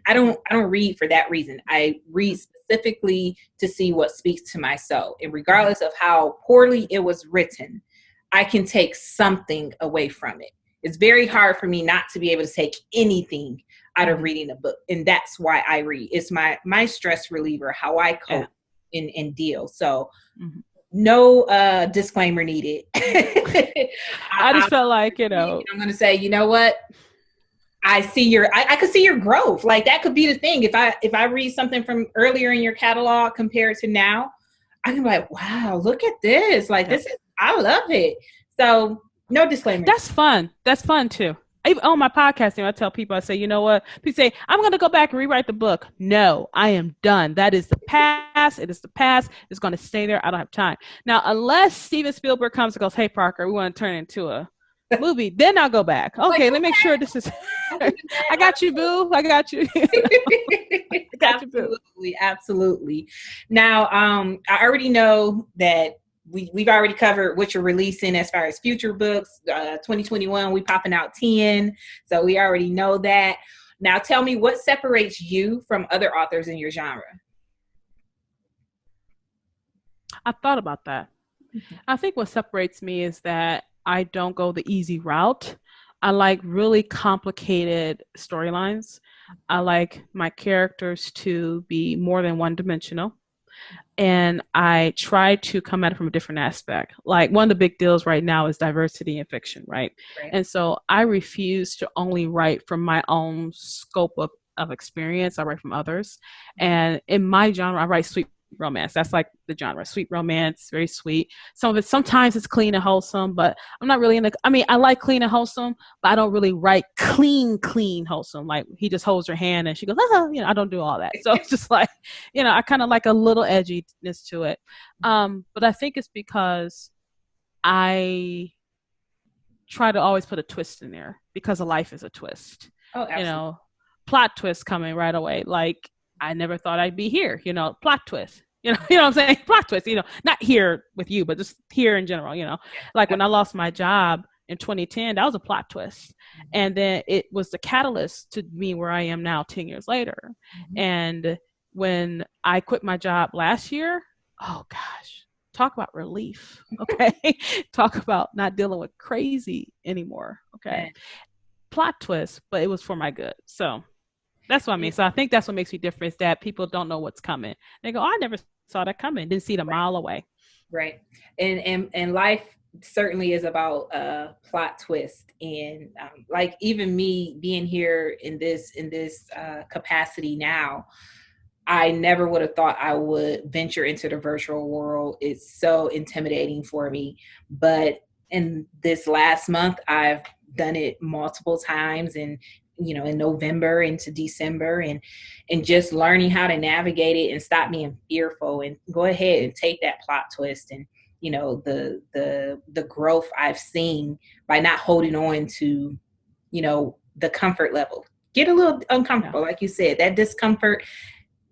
I don't read for that reason. I read specifically to see what speaks to my soul. And regardless of how poorly it was written, I can take something away from it. It's very hard for me not to be able to take anything out of reading a book. And that's why I read. It's my stress reliever, how I cope and deal. So no disclaimer needed. I just felt like, I'm going to say, you know what? I could see your growth. Like that could be the thing. If I read something from earlier in your catalog compared to now, I can be like, wow, look at this. Like I love it. So no disclaimer. That's fun. That's fun too. Even on my podcast, I tell people, I say, you know what? People say, I'm going to go back and rewrite the book. No, I am done. That is the past. It is the past. It's going to stay there. I don't have time. Now, unless Steven Spielberg comes and goes, hey, Parker, we want to turn it into a movie, then I'll go back. Okay, let me make sure this is. I got you, boo. I got you. I got absolutely, you, boo. Absolutely. Now, I already know that we've already covered what you're releasing as far as future books. 2021, we popping out 10, so we already know that. Now, tell me what separates you from other authors in your genre. I've thought about that. I think what separates me is that I don't go the easy route. I like really complicated storylines. I like my characters to be more than one-dimensional. And I try to come at it from a different aspect. Like one of the big deals right now is diversity in fiction, right? And so I refuse to only write from my own scope of experience. I write from others. And in my genre, I write sweet romance. That's like the genre, sweet romance, very sweet. Some of it, sometimes it's clean and wholesome, but I'm not really I like clean and wholesome, but I don't really write clean, wholesome. Like he just holds her hand and she goes, I don't do all that. So it's just like, I kind of like a little edginess to it. But I think it's because I try to always put a twist in there because a life is a twist. Oh, absolutely. Plot twist coming right away. Like, I never thought I'd be here, plot twist, you know what I'm saying? Plot twist, not here with you, but just here in general, like when I lost my job in 2010, that was a plot twist. And then it was the catalyst to me where I am now 10 years later. And when I quit my job last year, oh gosh, talk about relief. Okay. Talk about not dealing with crazy anymore. Okay. Plot twist, but it was for my good. So that's what I mean. So I think that's what makes me different is that people don't know what's coming. They go, I never saw that coming. Didn't see it a mile away. Right. And life certainly is about plot twist. And like even me being here in this capacity now, I never would have thought I would venture into the virtual world. It's so intimidating for me. But in this last month, I've done it multiple times and in November into December and just learning how to navigate it and stop being fearful and go ahead and take that plot twist and, the growth I've seen by not holding on to, the comfort level. Get a little uncomfortable. Like you said, that discomfort,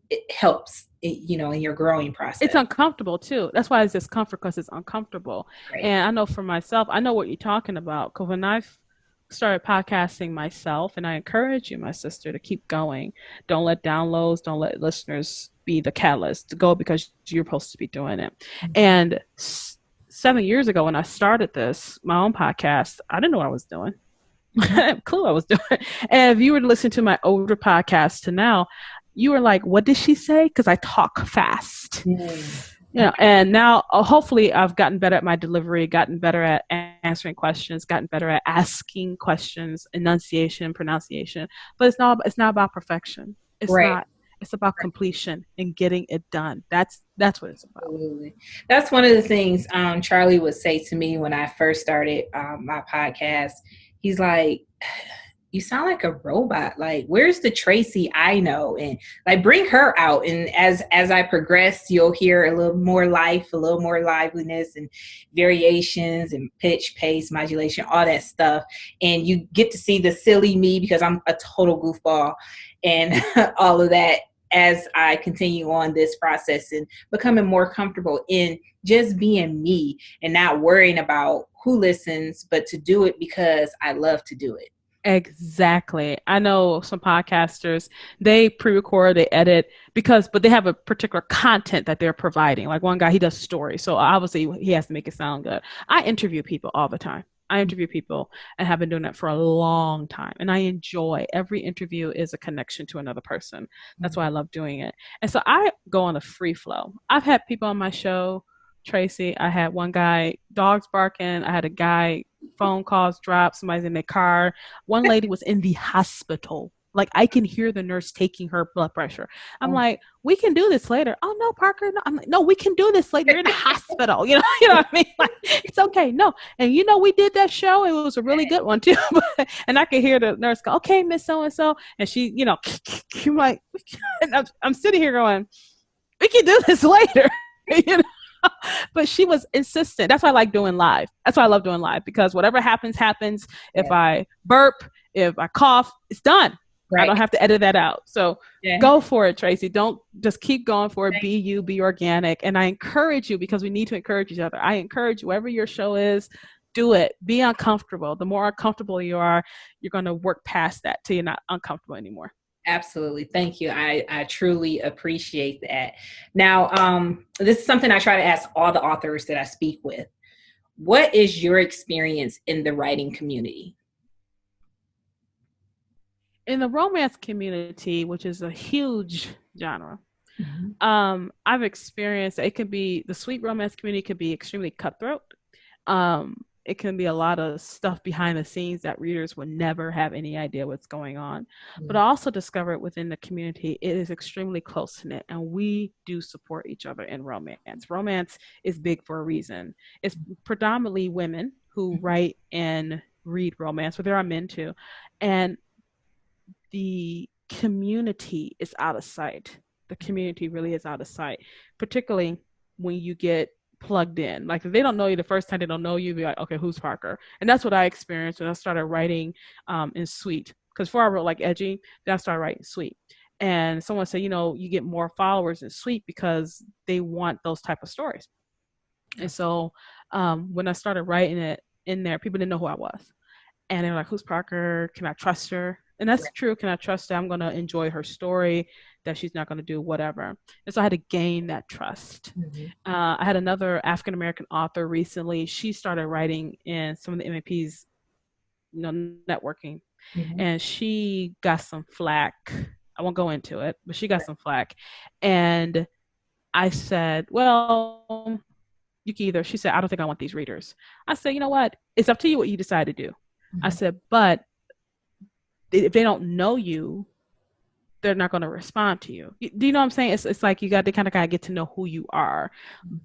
it helps, in your growing process. It's uncomfortable too. That's why it's discomfort because it's uncomfortable. Right. And I know for myself, I know what you're talking about because when I've started podcasting myself, and I encourage you, my sister, to keep going. Don't let downloads, don't let listeners be the catalyst to go because you're supposed to be doing it. And 7 years ago when I started my own podcast, I didn't know what I was doing. I didn't have a clue what I was doing. And if you were to listen to my older podcast to now, you were like, what did she say? Because I talk fast. And now hopefully I've gotten better at my delivery, gotten better at answering questions, gotten better at asking questions, enunciation, pronunciation. But it's not about perfection. It's not. It's about completion and getting it done. That's what it's about. Absolutely. That's one of the things Charlie would say to me when I first started my podcast. He's like, you sound like a robot. Like, where's the Tracy I know? And like, bring her out. And as I progress, you'll hear a little more life, a little more liveliness and variations and pitch, pace, modulation, all that stuff. And you get to see the silly me because I'm a total goofball and all of that as I continue on this process and becoming more comfortable in just being me and not worrying about who listens, but to do it because I love to do it. Exactly. I know some podcasters, they pre-record, they edit but they have a particular content that they're providing. Like one guy, he does stories. So obviously he has to make it sound good. I interview people all the time. I interview people and have been doing that for a long time. And I enjoy every interview is a connection to another person. That's why I love doing it. And so I go on a free flow. I've had people on my show, Tracy. I had one guy, dogs barking. I had a guy, phone calls drop. Somebody's in their car. One lady was in the hospital. Like I can hear the nurse taking her blood pressure. I'm like, we can do this later. Oh no, Parker. No. I'm like, no, we can do this later. You're in the hospital. You know what I mean? Like, it's okay. No. And we did that show. It was a really good one too. And I could hear the nurse go, okay, Miss So-and-so. And she, I'm like, and I'm sitting here going, we can do this later. But she was insistent. That's why I like doing live. That's why I love doing live, because whatever happens. If I burp, if I cough, it's done. Right. I don't have to edit that out. So go for it, Tracy. Don't just keep going for it. Be you, be organic. And I encourage you, because we need to encourage each other. I encourage you, wherever your show is, do it. Be uncomfortable. The more uncomfortable you are, you're going to work past that till you're not uncomfortable anymore. Absolutely. Thank you. I truly appreciate that. Now, this is something I try to ask all the authors that I speak with. What is your experience in the writing community? In the romance community, which is a huge genre, I've experienced the sweet romance community could be extremely cutthroat. It can be a lot of stuff behind the scenes that readers would never have any idea what's going on. But I also discovered within the community, it is extremely close-knit, and we do support each other in romance. Romance is big for a reason. It's predominantly women who write and read romance, but there are men too. And the community is out of sight. The community really is out of sight, particularly when you get plugged in. Like if they don't know you the first time, they don't know you, be like, okay, who's Parker? And that's what I experienced when I started writing in Sweet. Because before I wrote like Edgy, then I started writing Sweet. And someone said, you get more followers in Sweet because they want those type of stories. And so when I started writing it in there, people didn't know who I was. And they were like, who's Parker? Can I trust her? And that's true. Can I trust her? I'm going to enjoy her story, that she's not going to do whatever. And so I had to gain that trust. I had another African-American author recently. She started writing in some of the MAPs, networking. And she got some flack. I won't go into it, but she got some flack. And I said, well, she said, I don't think I want these readers. I said, you know what? It's up to you what you decide to do. I said, but if they don't know you, they're not going to respond to you. Do you know what I'm saying? It's like you got to kind of get to know who you are.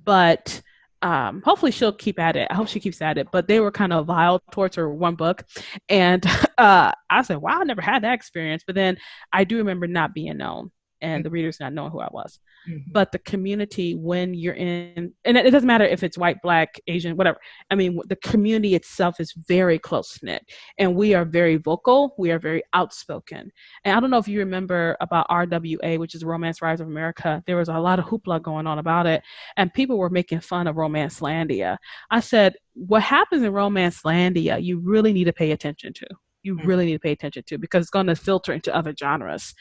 But hopefully she'll keep at it. I hope she keeps at it. But they were kind of vile towards her one book. And I said, wow, I never had that experience. But then I do remember not being known and the readers not knowing who I was. But the community, when you're in, and it doesn't matter if it's white, black, Asian, whatever. I mean, the community itself is very close-knit, and we are very vocal. We are very outspoken. And I don't know if you remember about RWA, which is Romance Rise of America. There was a lot of hoopla going on about it, and people were making fun of Romancelandia. I said, what happens in Romancelandia, you really need to pay attention to. You really need to pay attention to, because it's going to filter into other genres,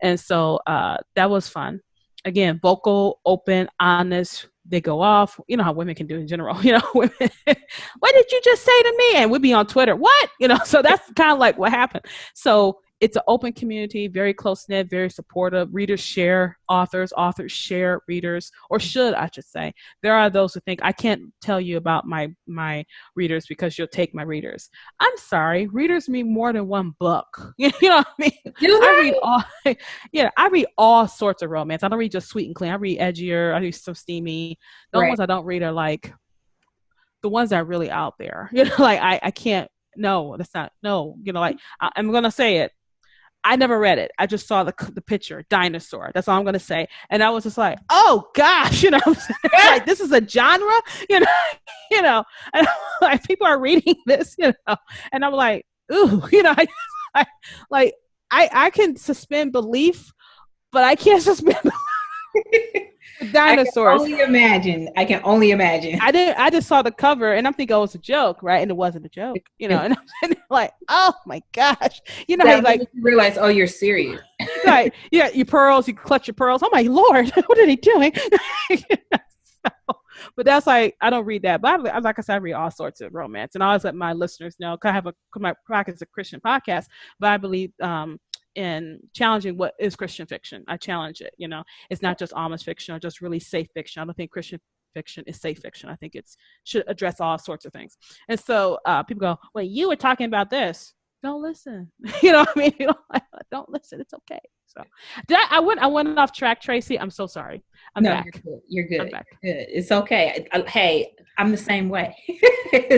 And so that was fun. Again, vocal, open, honest. They go off. You know how women can do in general. Women, what did you just say to me? And we'd be on Twitter. What? So that's kind of like what happened. So it's an open community, very close-knit, very supportive. Readers share authors share readers, or should, I should say. There are those who think, I can't tell you about my readers because you'll take my readers. I'm sorry, readers mean more than one book. You know what I mean? I read all sorts of romance. I don't read just sweet and clean. I read edgier, I read some steamy. The ones I don't read are like the ones that are really out there. I can't, no, that's not, no, I'm going to say it. I never read it. I just saw the picture, dinosaur. That's all I'm going to say. And I was just like, oh gosh, like this is a genre, and like people are reading this, and I'm like, ooh, I can suspend belief, but I can't suspend dinosaurs. I can only imagine. I just saw the cover and I'm thinking, oh, it's a joke, right? And it wasn't a joke, and I'm like, oh my gosh. How you like you realize, oh, you're serious. Right. Yeah, your pearls, you clutch your pearls. Oh my Lord, what are they doing? But that's like, I don't read that. But like I said, I read all sorts of romance. And I always let my listeners know, because I have my practice a Christian podcast, but I believe in challenging what is Christian fiction. I challenge it. It's not just almost fiction or just really safe fiction. I don't think Christian fiction is safe fiction. I think it should address all sorts of things. And so people go, well, you were talking about this. Don't listen. You know what I mean? Don't listen. It's okay. So I went off track, Tracy. I'm so sorry. I'm back. You're good. I'm back. You're good. It's okay. Hey, I'm the same way.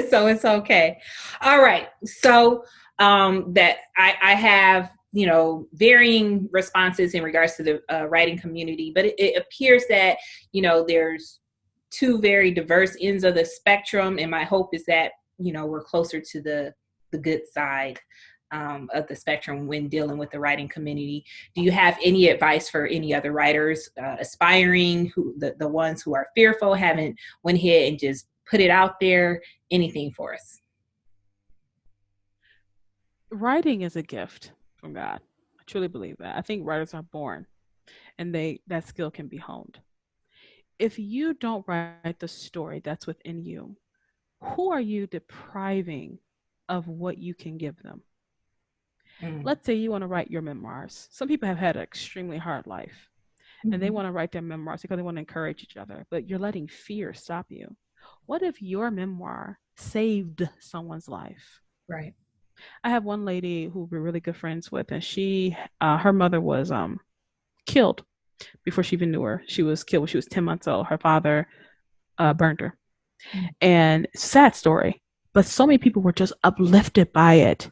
So it's okay. All right. So that I have, varying responses in regards to the writing community, but it appears that, there's two very diverse ends of the spectrum. And my hope is that, we're closer to the good side of the spectrum when dealing with the writing community. Do you have any advice for any other writers aspiring, the ones who are fearful, haven't went ahead and just put it out there? Anything for us? Writing is a gift from God. I truly believe that. I think writers are born, and that skill can be honed. If you don't write the story that's within you, who are you depriving of what you can give them? Let's say you want to write your memoirs. Some people have had an extremely hard life, and they want to write their memoirs because they want to encourage each other, but you're letting fear stop you. What if your memoir saved someone's life? Right. I have one lady who we're really good friends with, and her mother was killed before she even knew her. She was killed when she was 10 months old. Her father burned her. And sad story, but so many people were just uplifted by it,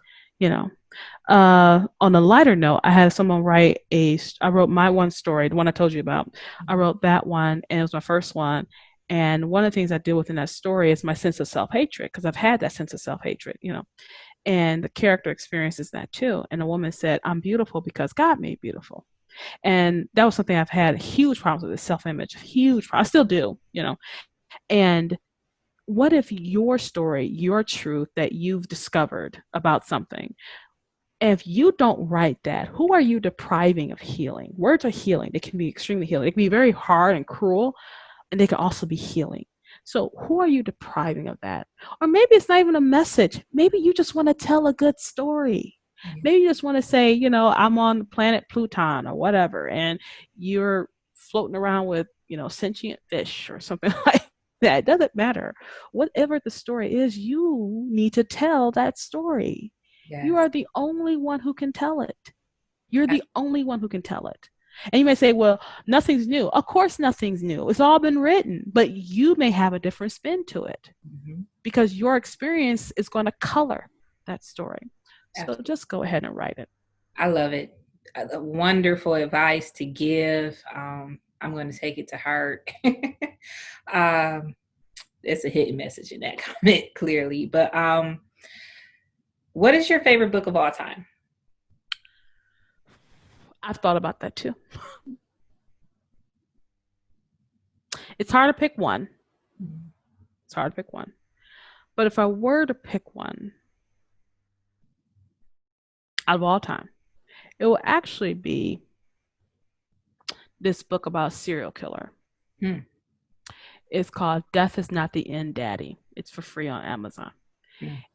On a lighter note, I had someone I wrote my one story, the one I told you about. I wrote that one, and it was my first one. And one of the things I deal with in that story is my sense of self-hatred, because I've had that sense of self-hatred, and the character experiences that too. And the woman said, I'm beautiful because God made beautiful. And that was something I've had huge problems with, self-image, huge problems. I still do, And what if your story, your truth that you've discovered about something, if you don't write that, who are you depriving of healing? Words are healing. They can be extremely healing. They can be very hard and cruel, and they can also be healing. So who are you depriving of that? Or maybe it's not even a message. Maybe you just want to tell a good story. Maybe you just want to say, I'm on planet Pluton or whatever, and you're floating around with, sentient fish or something like that. It doesn't matter. Whatever the story is, you need to tell that story. Yes. You are the only one who can tell it. You're the only one who can tell it. And you may say, well, nothing's new. Of course, nothing's new. It's all been written, but you may have a different spin to it because your experience is going to color that story. So just go ahead and write it. I love it. Wonderful advice to give. I'm going to take it to heart. It's a hidden message in that comment, clearly. But what is your favorite book of all time? I've thought about that too. It's hard to pick one. But if I were to pick one out of all time, it will actually be this book about a serial killer. It's called Death Is Not the End, Daddy. It's for free on Amazon.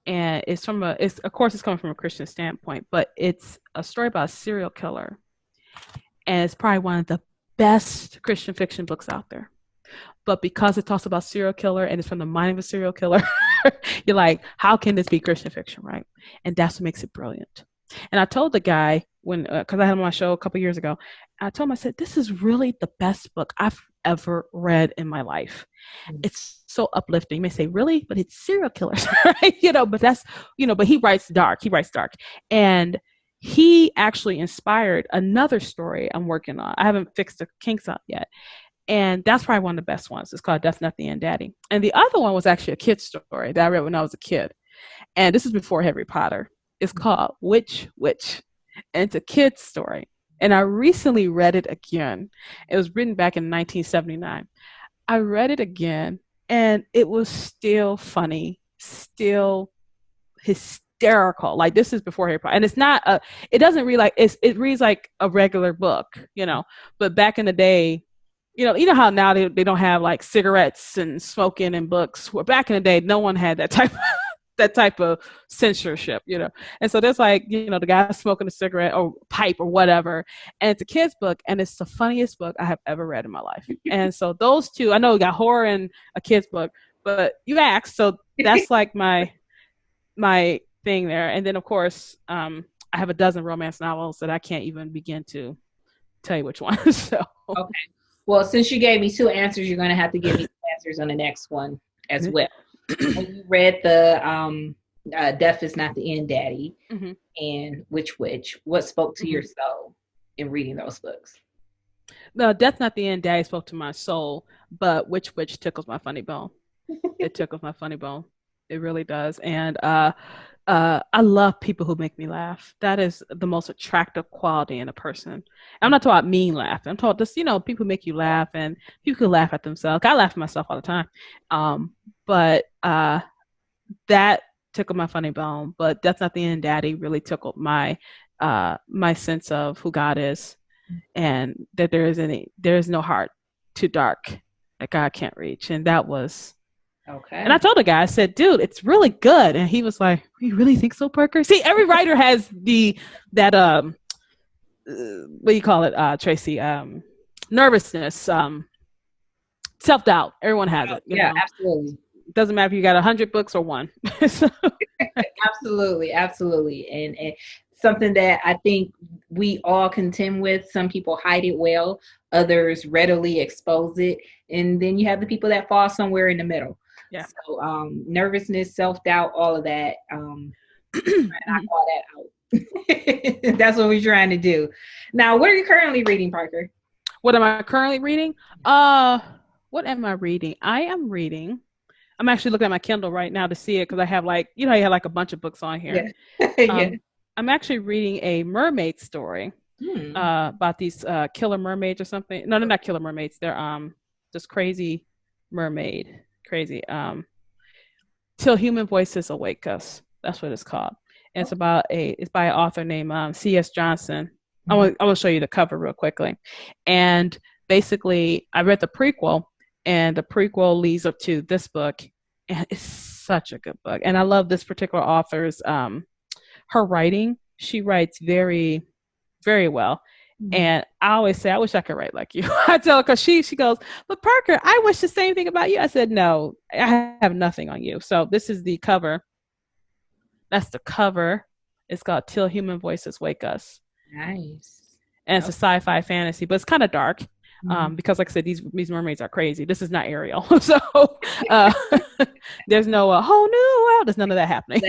And it's of course it's coming from a Christian standpoint, but it's a story about a serial killer. And it's probably one of the best Christian fiction books out there. But because it talks about serial killer and it's from the mind of a serial killer, you're like, how can this be Christian fiction, right? And that's what makes it brilliant. And I told the guy because I had him on my show a couple years ago, I told him, I said, this is really the best book I've ever read in my life. It's so uplifting. You may say, really? But it's serial killers, right? But that's, but he writes dark. And he actually inspired another story I'm working on. I haven't fixed the kinks up yet. And that's probably one of the best ones. It's called Death Not the End, Daddy. And the other one was actually a kid's story that I read when I was a kid. And this is before Harry Potter. It's called Witch. And it's a kid's story. And I recently read it again. It was written back in 1979. I read it again, and it was still funny, still hysterical. Like, this is before Harry Potter. And it's not it doesn't read like, it reads like a regular book, but back in the day, you know how now they don't have like cigarettes and smoking in books. Well, back in the day, no one had that type that type of censorship, you know. And so there's like, you know, the guy smoking a cigarette or pipe or whatever. And it's a kid's book and it's the funniest book I have ever read in my life. And so those two, I know we got horror and a kid's book, but you asked, so that's like my thing there. And then of course, I have a dozen romance novels that I can't even begin to tell you which one. So Okay. Well, since you gave me two answers, you're going to have to give me answers on the next one as well. When you read the Death is Not the End, Daddy, and Which Witch, what spoke to your soul in reading those books? No, Death Not the End, Daddy spoke to my soul, but Which Witch tickles my funny bone. It tickles my funny bone. It really does. And I love people who make me laugh. That is the most attractive quality in a person. I'm not talking about mean laughter. I'm talking just, you know, people make you laugh and people can laugh at themselves. I laugh at myself all the time. But that tickled my funny bone. But That's Not the End, Daddy really tickled my my sense of who God is, and that there is no heart too dark that God can't reach. And that was. Okay. And I told the guy, I said, dude, it's really good. And he was like, you really think so, Parker? See, every writer has that what do you call it, Tracy? Nervousness, self-doubt. Everyone has it. Yeah, know? Absolutely. It doesn't matter if you got 100 books or one. So. Absolutely. And something that I think we all contend with. Some people hide it well, others readily expose it. And then you have the people that fall somewhere in the middle. Yeah. So nervousness, self-doubt, all of that. I call that out. That's what we're trying to do. Now, what are you currently reading, Parker? What am I currently reading? What am I reading? I'm actually looking at my Kindle right now to see it because I have like, you know, I have like a bunch of books on here. Yeah. Yeah. I'm actually reading a mermaid story about these killer mermaids or something. No, they're not killer mermaids. They're just crazy mermaid. Crazy. Till Human Voices Awake Us. That's what it's called. And it's by an author named C.S. Johnson. I will show you the cover real quickly. And basically, I read the prequel, and the prequel leads up to this book, and it's such a good book. And I love this particular author's her writing. She writes very, very well. And I always say, I wish I could write like you. I tell her, because she goes, but Parker, I wish the same thing about you. I said, no, I have nothing on you. So this is the cover. That's the cover. It's called Till Human Voices Wake Us. Nice. And it's a sci-fi fantasy, but it's kind of dark. Because like I said, these mermaids are crazy. This is not Ariel. So there's no whole new world. There's none of that happening.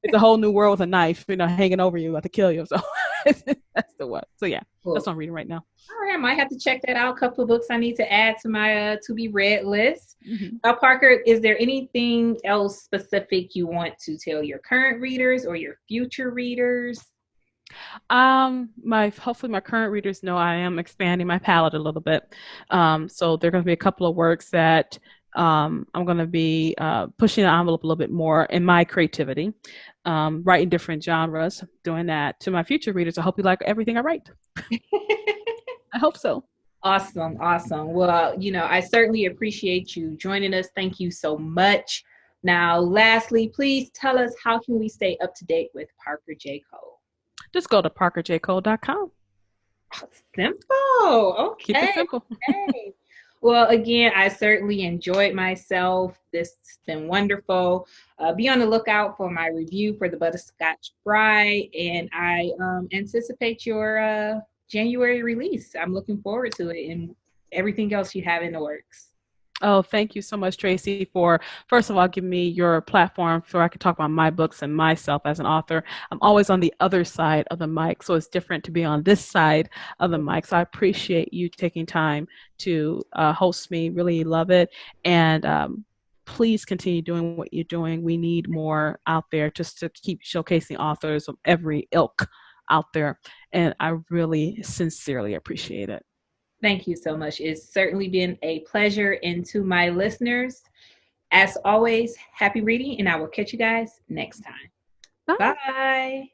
It's a whole new world with a knife, you know, hanging over you about to kill you. So that's the one. So yeah, cool. That's what I'm reading right now. All right, I might have to check that out. A couple of books I need to add to my to be read list. Parker, is there anything else specific you want to tell your current readers or your future readers? Hopefully my current readers know I am expanding my palette a little bit. So there are going to be a couple of works that I'm going to be pushing the envelope a little bit more in my creativity, writing different genres, doing that to my future readers. I hope you like everything I write. I hope so. Awesome. Well, you know, I certainly appreciate you joining us. Thank you so much. Now, lastly, please tell us, how can we stay up to date with Parker J. Cole? Just go to parkerjcole.com. Simple. Okay. Keep it simple. Okay. Well, again, I certainly enjoyed myself. This has been wonderful. Be on the lookout for my review for The Butterscotch Bride, and I anticipate your January release. I'm looking forward to it and everything else you have in the works. Oh, thank you so much, Tracy, for, first of all, giving me your platform so I can talk about my books and myself as an author. I'm always on the other side of the mic, so it's different to be on this side of the mic. So I appreciate you taking time to host me. Really love it. And please continue doing what you're doing. We need more out there just to keep showcasing authors of every ilk out there. And I really sincerely appreciate it. Thank you so much. It's certainly been a pleasure. And to my listeners, as always, happy reading, and I will catch you guys next time. Bye. Bye.